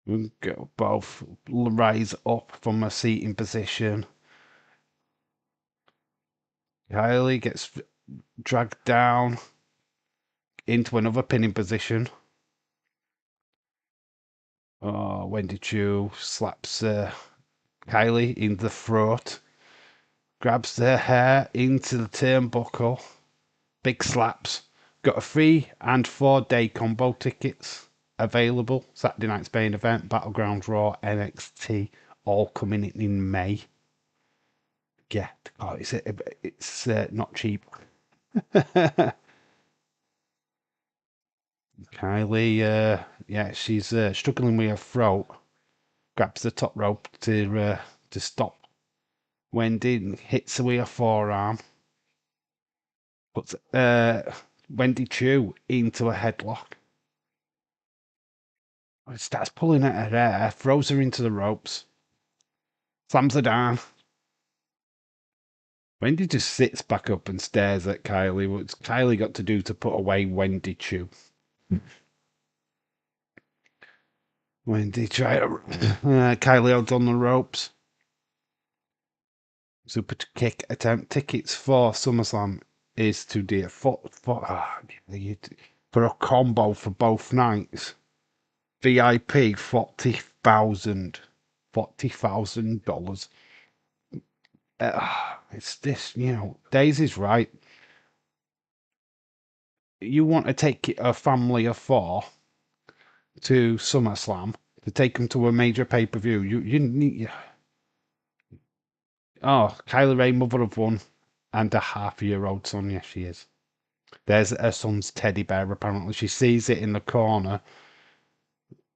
We go both rise up from a seating position. Kylie gets dragged down into another pinning position. Oh, Wendy Chu slaps Kylie in the throat. Grabs her hair into the turnbuckle. Big slaps. Got a 3 and 4 day combo tickets available. Saturday night's main event, Battleground Raw, NXT, all coming in May. Yeah, oh, it's not cheap. Kylie, yeah, she's struggling with her throat. Grabs the top rope to stop Wendy and hits her with her forearm. Puts Wendy Chu into a headlock. Starts pulling at her hair, throws her into the ropes, slams her down. Wendy just sits back up and stares at Kylie. What's Kylie got to do to put away Wendy Chu? Wendy tried to. Kylie out on the ropes. Super kick attempt. Tickets for SummerSlam is too dear. For a combo for both nights. VIP $40,000. It's this, Daisy's right. You want to take a family of 4 to SummerSlam to take them to a major pay per view. You need. Oh, Kylie Ray, mother of 1 and a half-year-old son. Yes, she is. There's her son's teddy bear. Apparently, she sees it in the corner.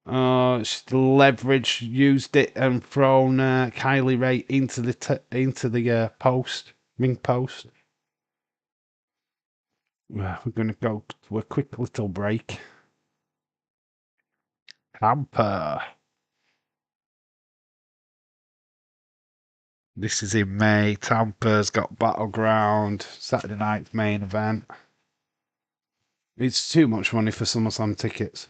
She leveraged, used it, and thrown Kylie Ray into the post, ring post. We're going to go to a quick little break. Tampa. This is in May. Tampa's got Battleground. Saturday night's main event. It's too much money for SummerSlam tickets.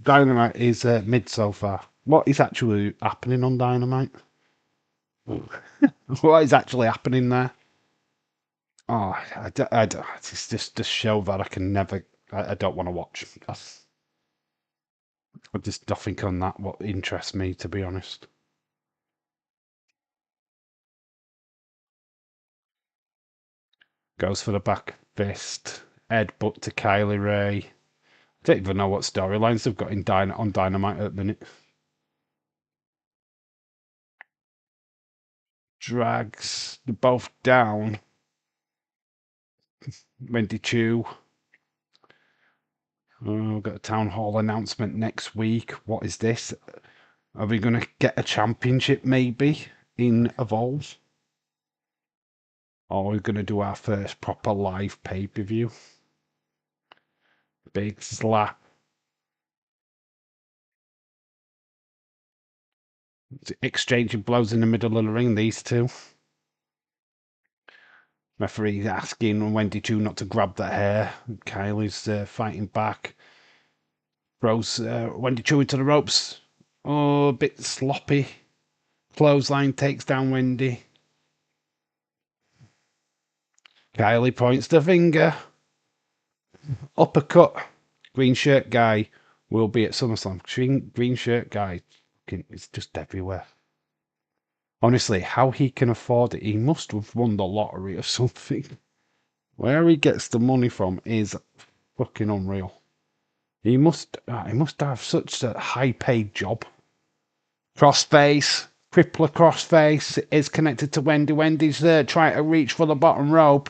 Dynamite is mid so far. What is actually happening on Dynamite? What is actually happening there? Oh, it's just a show that I can never. I don't want to watch. I just nothing on that what interests me, to be honest. Goes for the back fist. Headbutt to Kylie Ray. I don't even know what storylines they've got on Dynamite at the minute. Drags both down. Wendy Chu. Oh, we've got a town hall announcement next week. What is this? Are we going to get a championship maybe in Evolve? Or are we going to do our first proper live pay-per-view? Big slap. Exchanging blows in the middle of the ring, these two. Referee asking Wendy Chu not to grab that hair. Kylie's fighting back. Throws Wendy Chu into the ropes. Oh, a bit sloppy. Clothesline takes down Wendy. Kylie points the finger. Uppercut. Green shirt guy will be at SummerSlam. Green shirt guy. It's just everywhere. Honestly, how he can afford it, he must have won the lottery or something. Where he gets the money from is fucking unreal. He must have such a high-paid job. Crossface, crippler crossface is connected to Wendy. Wendy's there trying to reach for the bottom rope.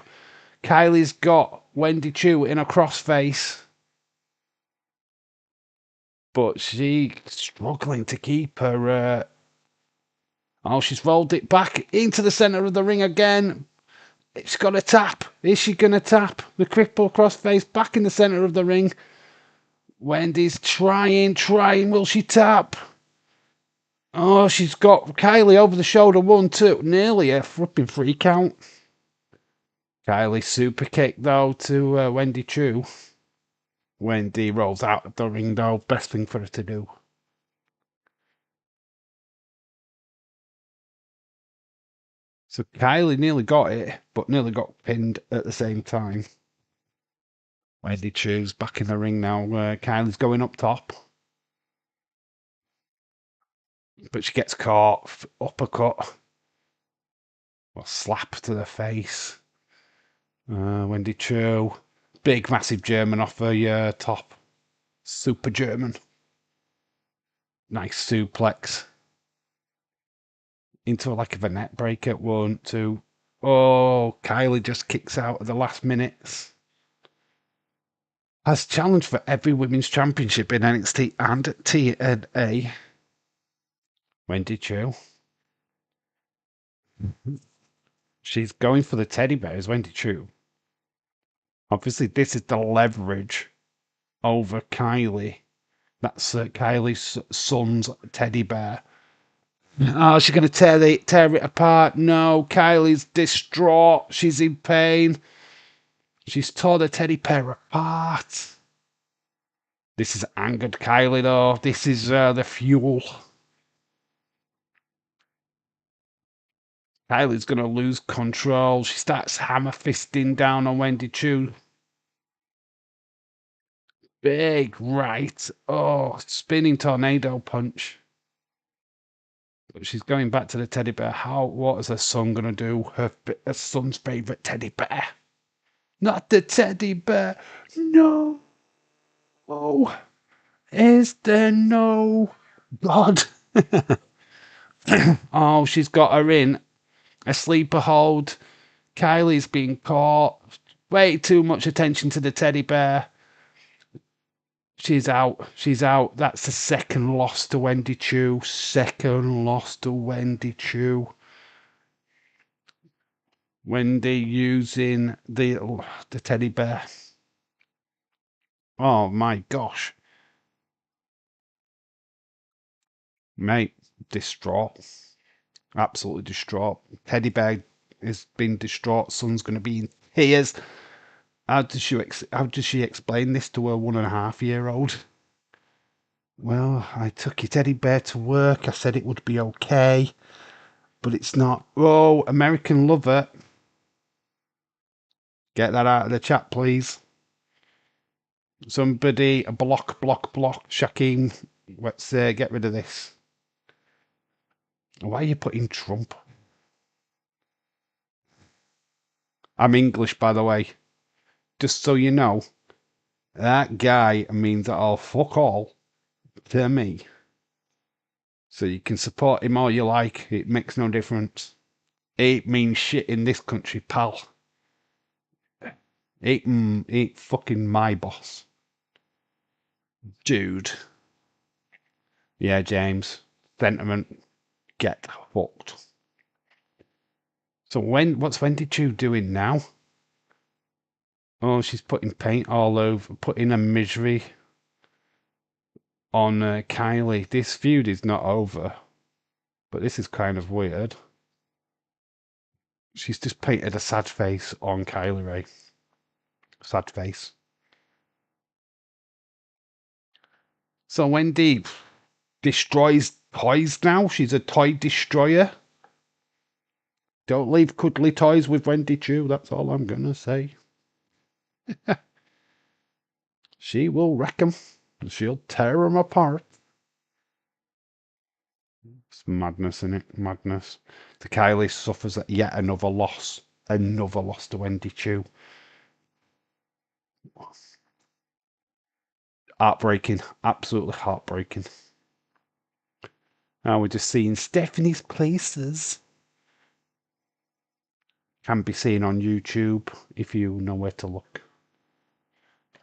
Kylie's got Wendy Chu in a crossface, but she's struggling to keep her. Oh, she's rolled it back into the center of the ring again. It's got a tap. Is she going to tap? The cripple crossface back in the center of the ring. Wendy's trying. Will she tap? Oh, she's got Kylie over the shoulder. 1, 2. Nearly a flipping 3 count. Kylie super kick, though, to Wendy Chu. Wendy rolls out of the ring, though. Best thing for her to do. So Kylie nearly got it, but nearly got pinned at the same time. Wendy Chu's back in the ring now. Kylie's going up top. But she gets caught. Uppercut. Well, slap to the face. Wendy Chu. Big, massive German off her top. Super German. Nice suplex. Into like a net breaker. 1, 2. Oh, Kylie just kicks out at the last minutes. Has challenged for every women's championship in NXT and TNA. Wendy Chu. She's going for the teddy bears, Wendy Chu. Obviously, this is the leverage over Kylie. That's Kylie's son's teddy bear. Oh, she's going to tear it apart. No, Kylie's distraught. She's in pain. She's tore the teddy bear apart. This has angered Kylie, though. This is the fuel. Kylie's going to lose control. She starts hammer fisting down on Wendy Chu. Big right. Oh, spinning tornado punch. But she's going back to the teddy bear. What is her son going to do? Her son's favourite teddy bear. Not the teddy bear. No. Oh. Is there no God? Oh, she's got her in a sleeper hold. Kylie's being caught. Way too much attention to the teddy bear. She's out. She's out. That's the second loss to Wendy Chu. Second loss to Wendy Chu. Wendy using the teddy bear. Oh my gosh. Mate, distraught. Absolutely distraught. Teddy bear has been distraught. Son's going to be in tears. How does she explain this to her 1.5-year-old? Well, I took your teddy bear to work. I said it would be okay, but it's not. Oh, American Lover. Get that out of the chat, please. Somebody, block. Shaquem, let's get rid of this. Why are you putting Trump? I'm English, by the way. Just so you know, that guy means all fuck all to me. So you can support him all you like. It makes no difference. It means shit in this country, pal. It ain't fucking my boss. Dude. Yeah, James. Sentiment. Get fucked. So what's Wendy Chu doing now? Oh, she's putting paint all over, putting a misery on Kylie. This feud is not over, but this is kind of weird. She's just painted a sad face on Kylie Ray. Sad face. So Wendy destroys toys now. She's a toy destroyer. Don't leave cuddly toys with Wendy Chu. That's all I'm gonna say. She will wreck 'em. She'll tear 'em apart. It's madness, isn't it? Madness. The Kylie suffers yet another loss. Another loss to Wendy Chu. Heartbreaking. Absolutely heartbreaking. Now we're just seeing Stephanie's places. Can be seen on YouTube if you know where to look.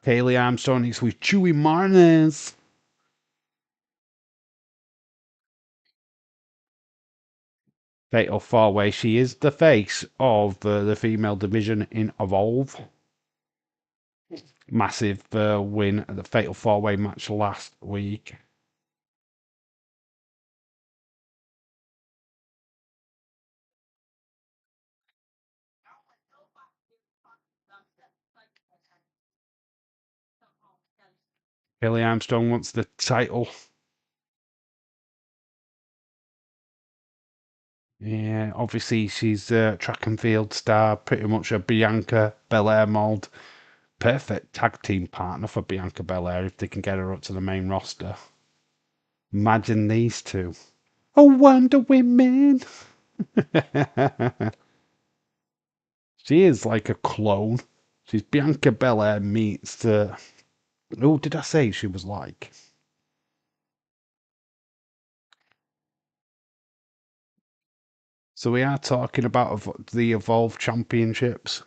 Kaylee Armstrong is with Chewy Martinez. Fatal 4-Way. She is the face of the female division in Evolve. Massive win at the Fatal 4-Way match last week. Kaylee Armstrong wants the title. Yeah, obviously she's a track and field star, pretty much a Bianca Belair mold. Perfect tag team partner for Bianca Belair if they can get her up to the main roster. Imagine these two. Oh, Wonder Women! She is like a clone. She's Bianca Belair meets who did I say she was like? So we are talking about the Evolve Championships.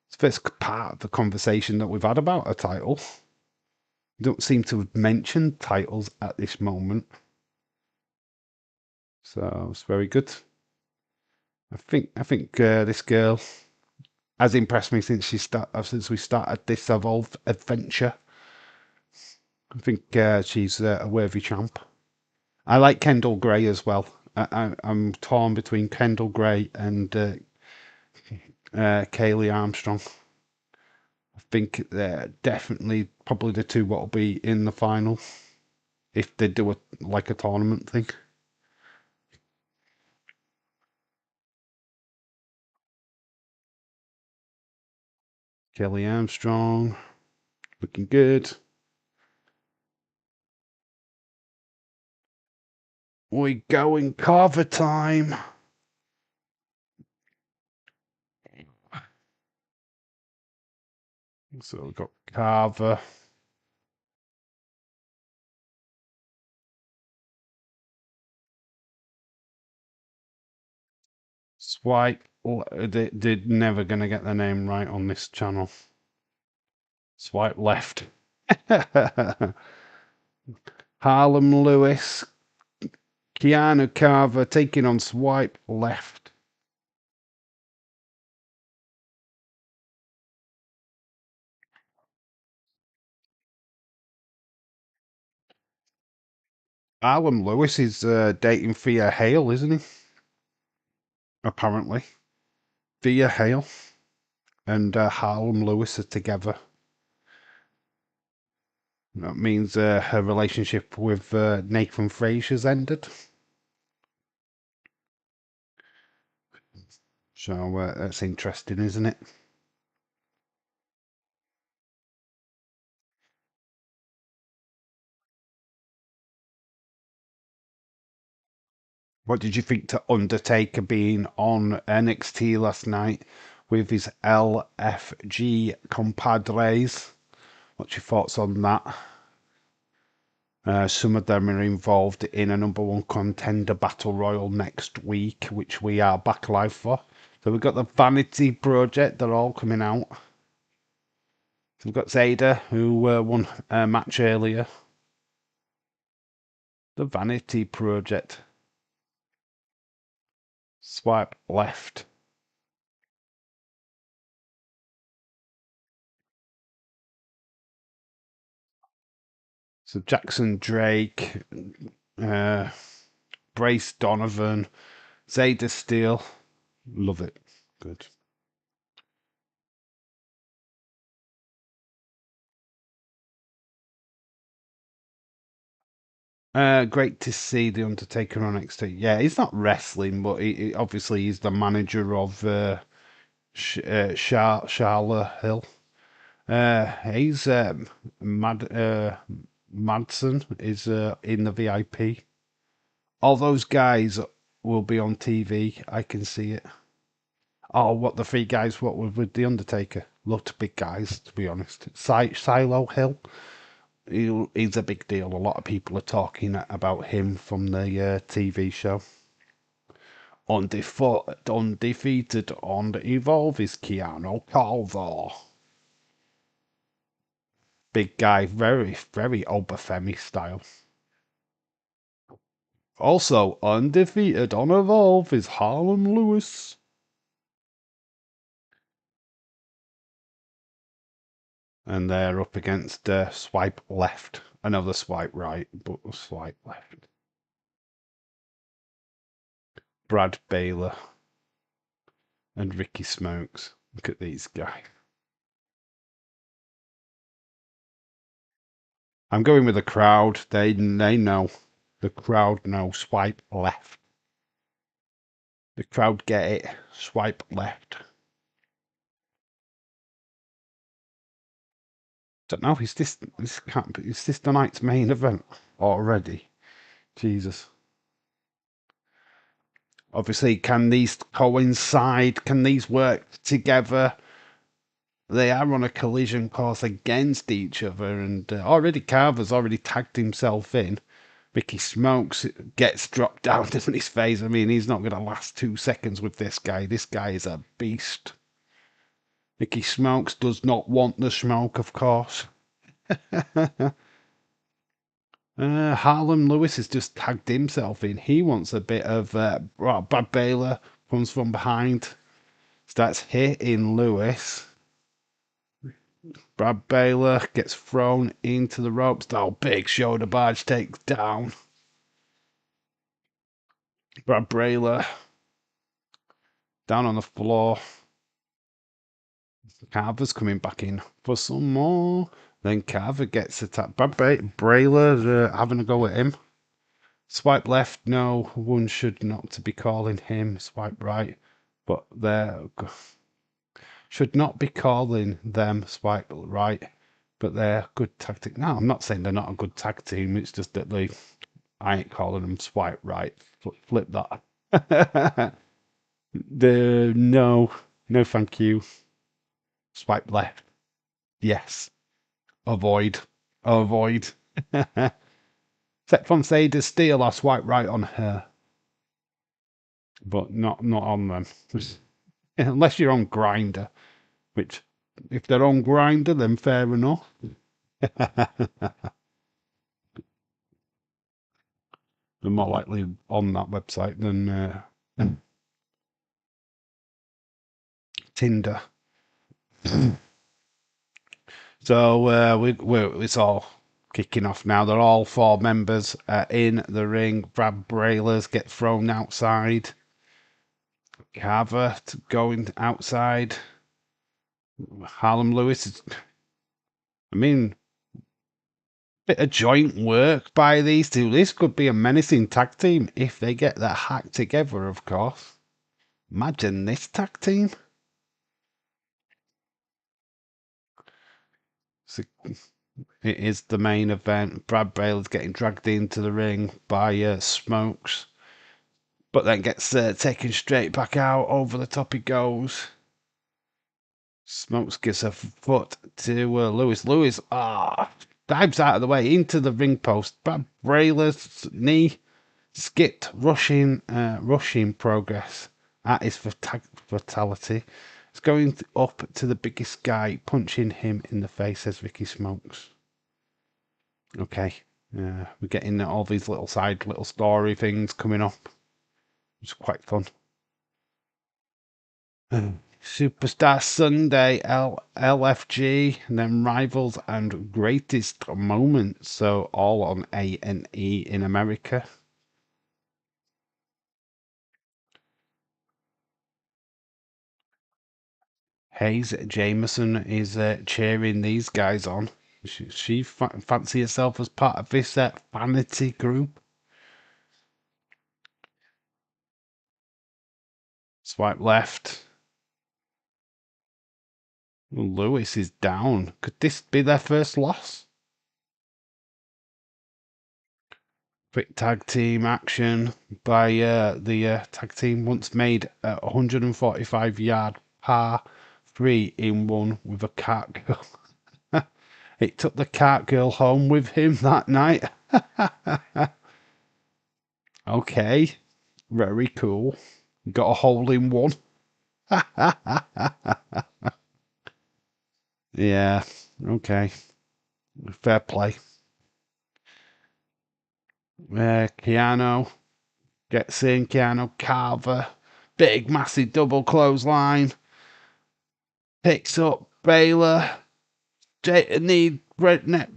It's the first part of the conversation that we've had about a title. We don't seem to have mentioned titles at this moment. So it's very good. I think this girl has impressed me since we started this Evolve adventure. I think she's a worthy champ. I like Kendall Gray as well. I'm torn between Kendall Gray and Kaylee Armstrong. I think they're definitely probably the two what will be in the final if they do a tournament thing. Kelly Armstrong looking good. We going Carver time. So we've got Carver. Swipe. They're never going to get their name right on this channel. Swipe left. Harlem Lewis. Keanu Carver taking on Swipe left. Harlem Lewis is dating Thea Hale, isn't he? Apparently. Thea Hale and Harlem Lewis are together. That means her relationship with Nathan Frazier's ended. So that's interesting, isn't it? What did you think to Undertaker being on NXT last night with his LFG compadres? What's your thoughts on that? Some of them are involved in a #1 contender battle royal next week, which we are back live for. So we've got the Vanity Project, they're all coming out. So we've got Zeta, who won a match earlier. The Vanity Project. Swipe left. So Jackson Drake, Brace Donovan, Zeta Steele. Love it. Good. Great to see the Undertaker on NXT. Yeah, he's not wrestling, but obviously he's the manager of Charlotte Hill. He's Madsen is in the VIP. All those guys will be on TV. I can see it. Oh, what the three guys? What with the Undertaker? Looked big guys, to be honest. Silo Hill. He's a big deal. A lot of people are talking about him from the TV show. Undefeated on Evolve is Keanu Calvo. Big guy, very, very Obafemi style. Also undefeated on Evolve is Harlan Lewis. And they're up against Swipe Left. Another Swipe Right, but Swipe Left. Brad Baylor and Ricky Smokes. Look at these guys. I'm going with the crowd. They know. The crowd know. Swipe left. The crowd get it. Swipe left. Don't know. Is this the night's main event already? Jesus. Obviously, can these coincide? Can these work together? They are on a collision course against each other, and already Carver's already tagged himself in. Ricky Smokes gets dropped down on his face. I mean, he's not going to last 2 seconds with this guy. This guy is a beast. Ricky Smokes does not want the smoke, of course. Harlan Lewis has just tagged himself in. He wants a bit of... Brad Baylor comes from behind. Starts hitting Lewis. Brad Baylor gets thrown into the ropes. Oh, big shoulder barge takes down. Brad Baylor down on the floor. Carver's coming back in for some more. Then Carver gets attacked. Brad Baylor having a go at him. Swipe left. No, one should not to be calling him. Swipe right. But they're... Should not be calling them swipe right. But they're good tactic. No, I'm not saying they're not a good tag team. It's just that I ain't calling them swipe right. Flip that. No, thank you. Swipe left. Yes. Avoid. Except from Zeta Steele, I swipe right on her. But not on them. Unless you're on Grinder. Which, if they're on Grinder, then fair enough. They're more likely on that website than Tinder. So it's all kicking off now. They're all 4 members in the ring. Brad Brailers get thrown outside. Carver going outside. Harlan Lewis is... I mean, bit of joint work by these two. This could be a menacing tag team if they get their hack together, of course. Imagine this tag team. So it is the main event. Brad Baylor's getting dragged into the ring by Smokes, but then gets taken straight back out. Over the top he goes. Smokes gives a foot to Lewis. Lewis dives out of the way into the ring post. Brad Baylor's knee skipped, rushing progress at his fatality. It's going up to the biggest guy, punching him in the face, says Vicky Smokes. Okay. We're getting all these little story things coming up. It's quite fun. Superstar Sunday, LFG, and then Rivals and Greatest Moments. So all on A&E in America. Hayes Jameson is cheering these guys on. She fancy herself as part of this vanity group. Swipe left. Lewis is down. Could this be their first loss? Quick tag team action by the tag team. Once made a 145-yard par 3-in-1 with a cart girl. It took the cart girl home with him that night. Okay, very cool. Got a hole in one. Yeah, okay. Fair play. Keanu gets in. Keanu Carver. Big, massive double clothesline. Picks up Baylor. Knee redneck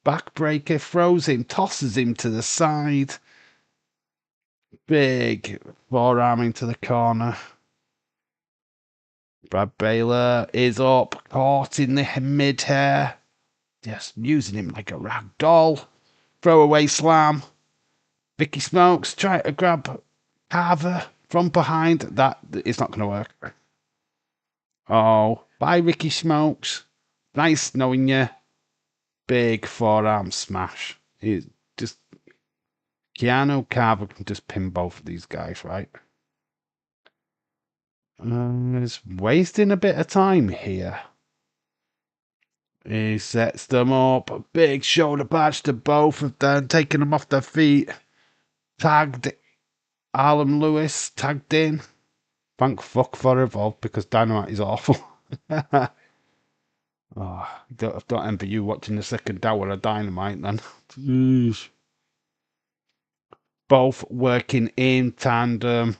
backbreaker. Throws him. Tosses him to the side. Big forearm into the corner. Brad Baylor is up. Caught in the mid-hair. Just using him like a rag doll. Throwaway slam. Vicky Smokes trying to grab Carver from behind. That is not going to work. Oh, bye, Vicky Smokes. Nice knowing you. Big forearm smash. It just Keanu Carver can just pin both of these guys, right? He's wasting a bit of time here. He sets them up. Big shoulder badge to both of them, taking them off their feet. Tagged Arlen Lewis, tagged in. Thank fuck for Evolve because Dynamite is awful. Oh, don't envy you watching the second hour of Dynamite then. Jeez. Both working in tandem.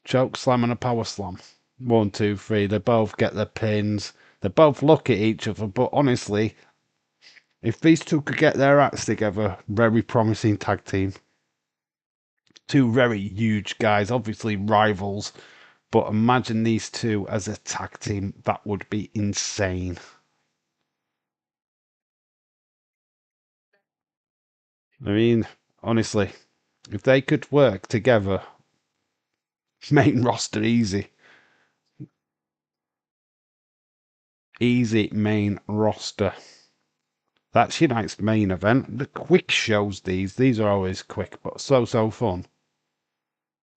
Choke slam and a power slam. 1, 2, 3. They both get their pins. They both look at each other, but honestly, if these two could get their acts together, very promising tag team. Two very huge guys, obviously rivals, but imagine these two as a tag team. That would be insane. I mean, honestly, if they could work together, main roster easy. Easy main roster. That's your night's main event. The quick shows these are always quick, but so fun.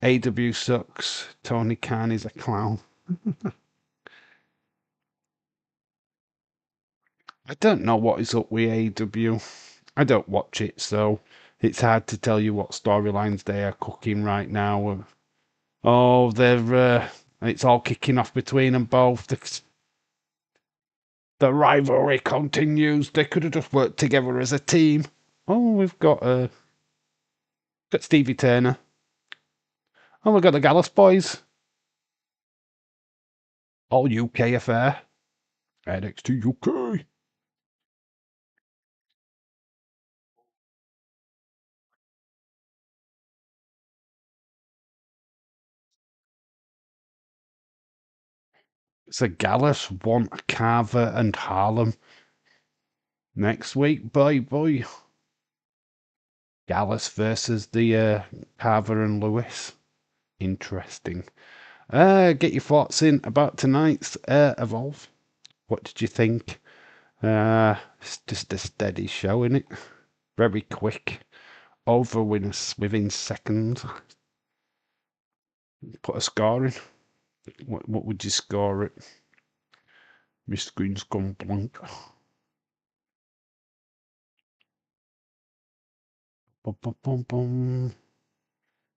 AW sucks. Tony Khan is a clown. I don't know what is up with AW. I don't watch it, so it's hard to tell you what storylines they are cooking right now. Oh, they're it's all kicking off between them both. The rivalry continues. They could have just worked together as a team. Oh, we've got Stevie Turner. Oh, we've got the Gallus boys. All UK affair. NXT UK. So Gallus want Carver and Harlem next week. Boy. Gallus versus the Carver and Lewis. Interesting. Get your thoughts in about tonight's Evolve. What did you think? It's just a steady show, isn't it? Very quick. Over within seconds. Put a score in. What would you score it? My screen's gone blank. Bum, bum, bum, bum.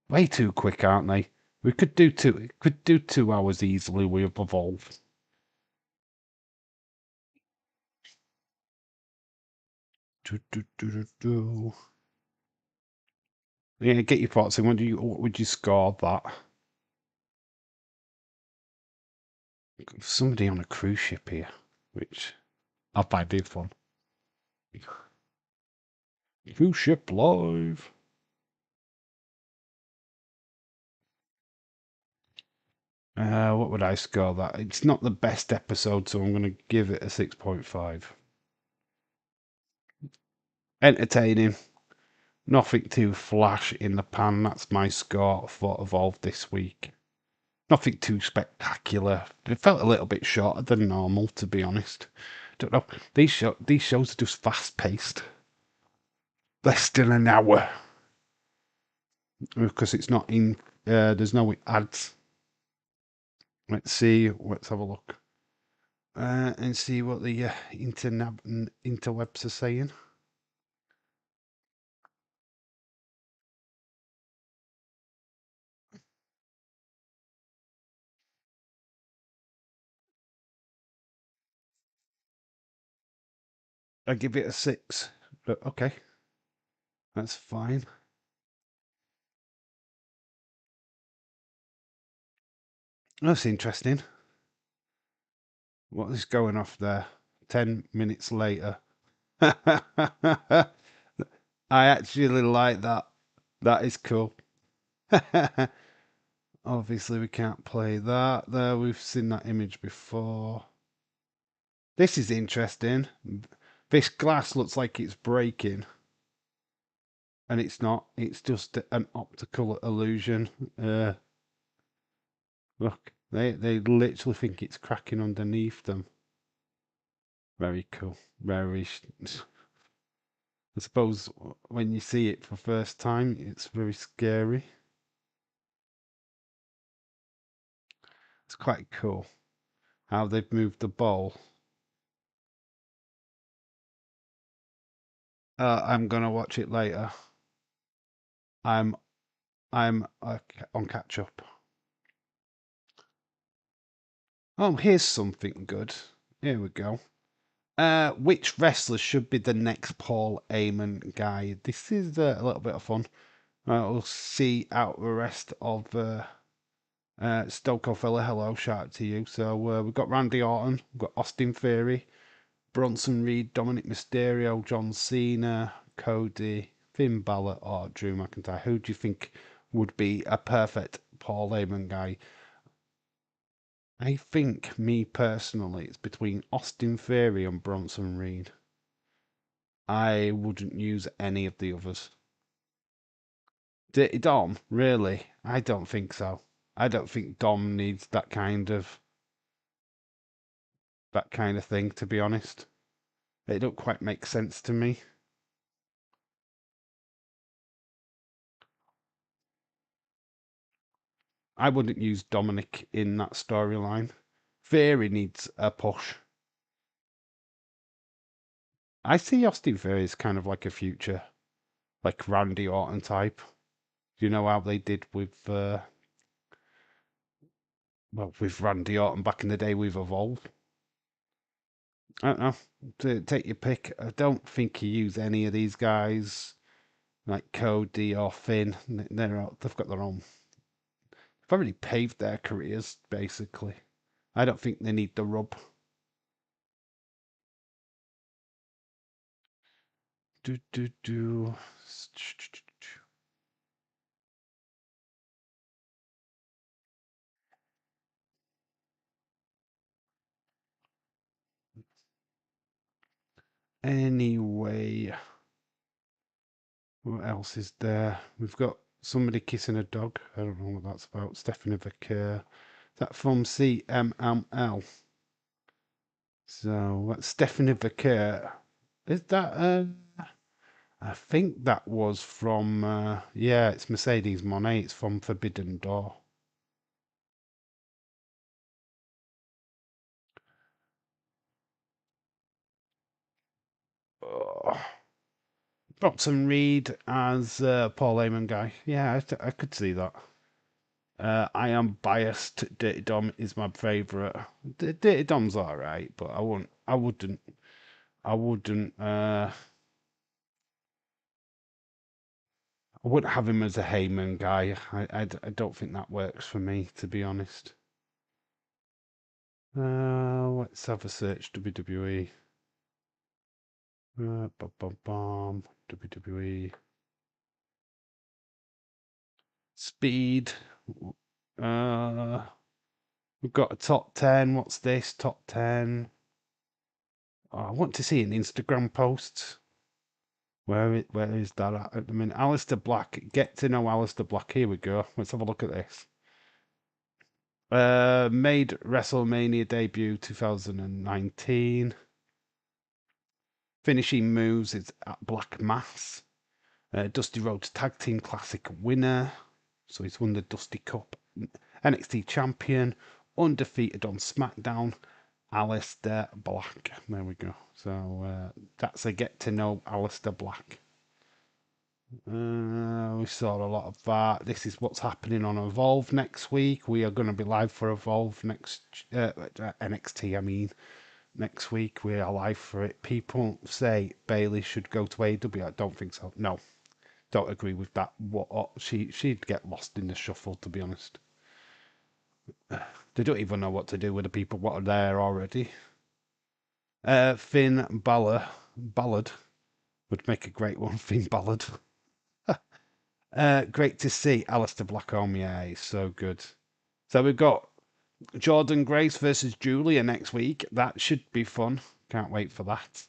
Way too quick, aren't they? We could do two. It could do 2 hours easily with Evolve. Yeah, get your thoughts in. What would you score that? Somebody on a cruise ship here, which I find it fun. Cruise ship live. What would I score that? It's not the best episode, so I'm going to give it a 6.5. Entertaining. Nothing too flash in the pan. That's my score for Evolve this week. Nothing too spectacular. It felt a little bit shorter than normal, to be honest. Don't know. These shows are just fast paced. Less than an hour because it's not in. There's no ads. Let's see. Let's have a look and see what the interwebs are saying. I give it a 6. But okay, that's fine. That's interesting. What is going off there? 10 minutes later. I actually like that. That is cool. Obviously, we can't play that. There, we've seen that image before. This is interesting. This glass looks like it's breaking. And it's not. It's just an optical illusion. Look, they literally think it's cracking underneath them. Very cool. Very. I suppose when you see it for first time, it's very scary. It's quite cool how they've moved the bowl. I'm gonna watch it later. I'm I'm on catch up. Oh, here's something good. Here we go. Which wrestler should be the next Paul Heyman guy? This is a little bit of fun. We'll see out the rest of Stone Cold Fella. Hello, shout out to you. So we've got Randy Orton, we've got Austin Theory, Bronson Reed, Dominic Mysterio, John Cena, Cody, Finn Balor, or Drew McIntyre. Who do you think would be a perfect Paul Heyman guy? I think, me personally, it's between Austin Theory and Bronson Reed. I wouldn't use any of the others. Dom, really? I don't think so. I don't think Dom needs that kind of thing, to be honest. It don't quite make sense to me. I wouldn't use Dominic in that storyline. Theory needs a push. I see Austin Theory as kind of like a future, like Randy Orton type. You know how they did with with Randy Orton back in the day with Evolve. I don't know. To take your pick. I don't think you use any of these guys like Cody or Finn. They've got their own. They've already paved their careers basically. I don't think they need the rub. Do do do. Anyway, what else is there? We've got somebody kissing a dog. I don't know what that's about. Stephanie Vaquer. Is that from CMML? So that's Stephanie Vaquer. Is that I think that was from yeah, it's Mercedes Monet. It's from Forbidden Door. Oh. Bronson Reed as Paul Heyman guy. Yeah, I could see that. I am biased. Dirty Dom is my favourite. Dirty Dom's all right, but I wouldn't have him as a Heyman guy. I don't think that works for me, to be honest. Let's have a search. WWE. WWE. Speed. Uh, we've got a top 10. What's this? Top 10. Oh, I want to see an Instagram post. Where is that at the minute? Alistair Black. Get to know Alistair Black. Here we go. Let's have a look at this. Made WrestleMania debut 2019. Finishing moves is at Black Mass. Dusty Rhodes Tag Team Classic winner. So he's won the Dusty Cup. NXT champion. Undefeated on SmackDown. Alistair Black. There we go. So that's a get to know Alistair Black. We saw a lot of that. This is what's happening on Evolve next week. We are going to be live for Evolve NXT. I mean, next week we are live for it. People say Bailey should go to AEW. I don't think so. No, don't agree with that. She'd get lost in the shuffle, to be honest. They don't even know what to do with the people what are there already. Finn Ballard would make a great one. Finn Ballard. Great to see Alistair Black home. Yeah, he's so good. So we've got Jordan Grace versus Julia next week. That should be fun. Can't wait for that.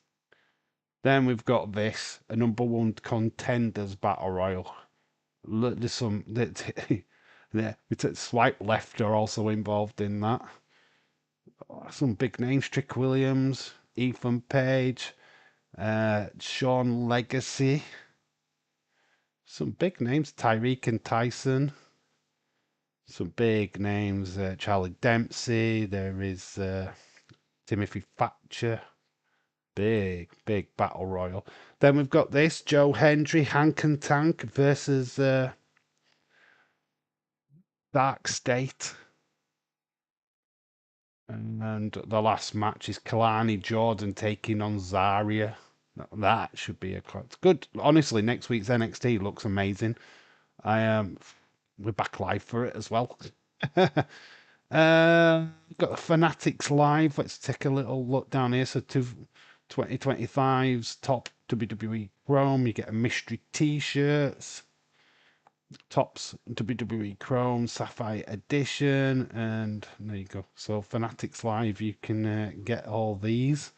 Then we've got this, a number one contenders battle royal. There's some yeah, Swipe Left are also involved in that. Some big names: Trick Williams, Ethan Page, Sean Legacy. Some big names: Tyreek and Tyson. Some big names: Charlie Dempsey. There is Timothy Thatcher. Big battle royal. Then we've got this: Joe Hendry, Hank and Tank versus Dark State. And the last match is Kalani Jordan taking on Zarya. That should be a good. Honestly, next week's NXT looks amazing. We're back live for it as well. Got the Fanatics live. Let's take a little look down here. So 2025's top WWE Chrome. You get a mystery T-shirts. Tops WWE Chrome Sapphire Edition, and there you go. So Fanatics Live, you can get all these.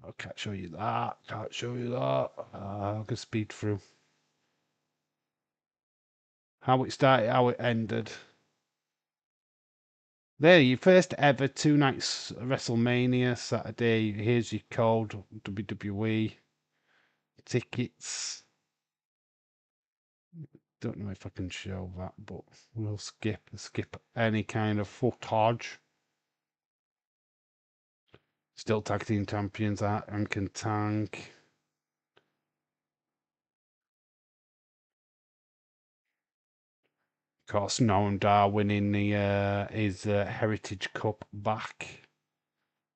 I can't show you that. Can't show you that. I'll go speed through. How it started, how it ended. There, your first ever 2 nights WrestleMania Saturday. Here's your code, WWE tickets. Don't know if I can show that, but we'll skip any kind of footage. Still tag team champions at Ank and Tank. Of course, Noam Dar winning his Heritage Cup back.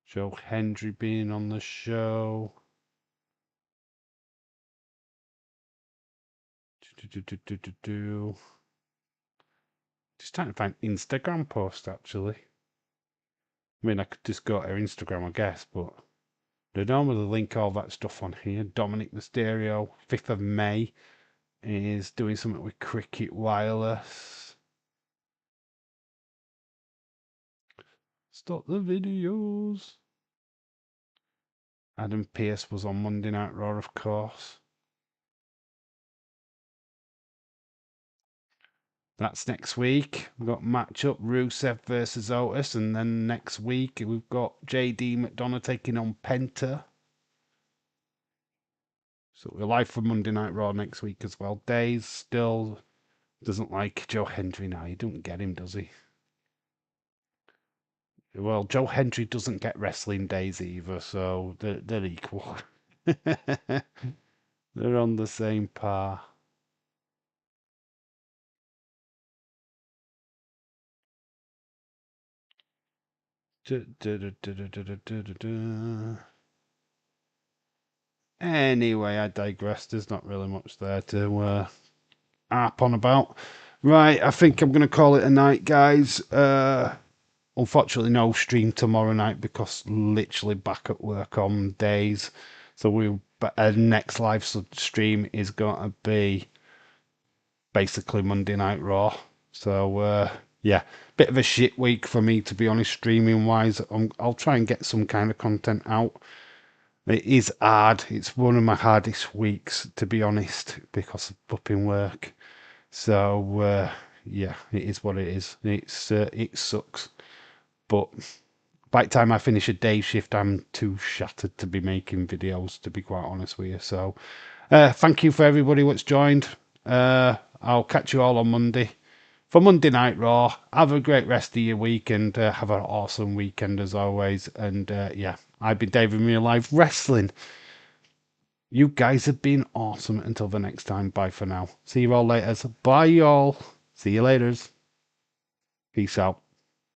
Joe Hendry being on the show. Just trying to find Instagram post actually. I mean, I could just go to her Instagram, I guess, but they normally link all that stuff on here. Dominic Mysterio, 5th of May, is doing something with Cricket Wireless. Stop the videos. Adam Pearce was on Monday Night Raw, of course. That's next week. We've got matchup Rusev versus Otis, and then next week we've got JD McDonough taking on Penta. So we're live for Monday Night Raw next week as well. Days still doesn't like Joe Hendry now. You don't get him, does he? Well, Joe Hendry doesn't get wrestling days either, so they're equal. They're on the same par. Anyway, I digress. There's not really much there to harp on about. Right, I think I'm going to call it a night, guys. Unfortunately, no stream tomorrow night because literally back at work on days. So next live stream is going to be basically Monday Night Raw. So yeah, bit of a shit week for me, to be honest, streaming wise. I'll try and get some kind of content out. It is hard. It's one of my hardest weeks, to be honest, because of flipping work. So yeah, it is what it is. It sucks, but by the time I finish a day shift, I'm too shattered to be making videos, to be quite honest with you. So thank you for everybody that's joined. I'll catch you all on Monday for Monday Night Raw. Have a great rest of your week and have an awesome weekend as always. And yeah, I've been David Real Life Wrestling. You guys have been awesome. Until the next time, bye for now. See you all later. Bye, y'all. See you later. Peace out.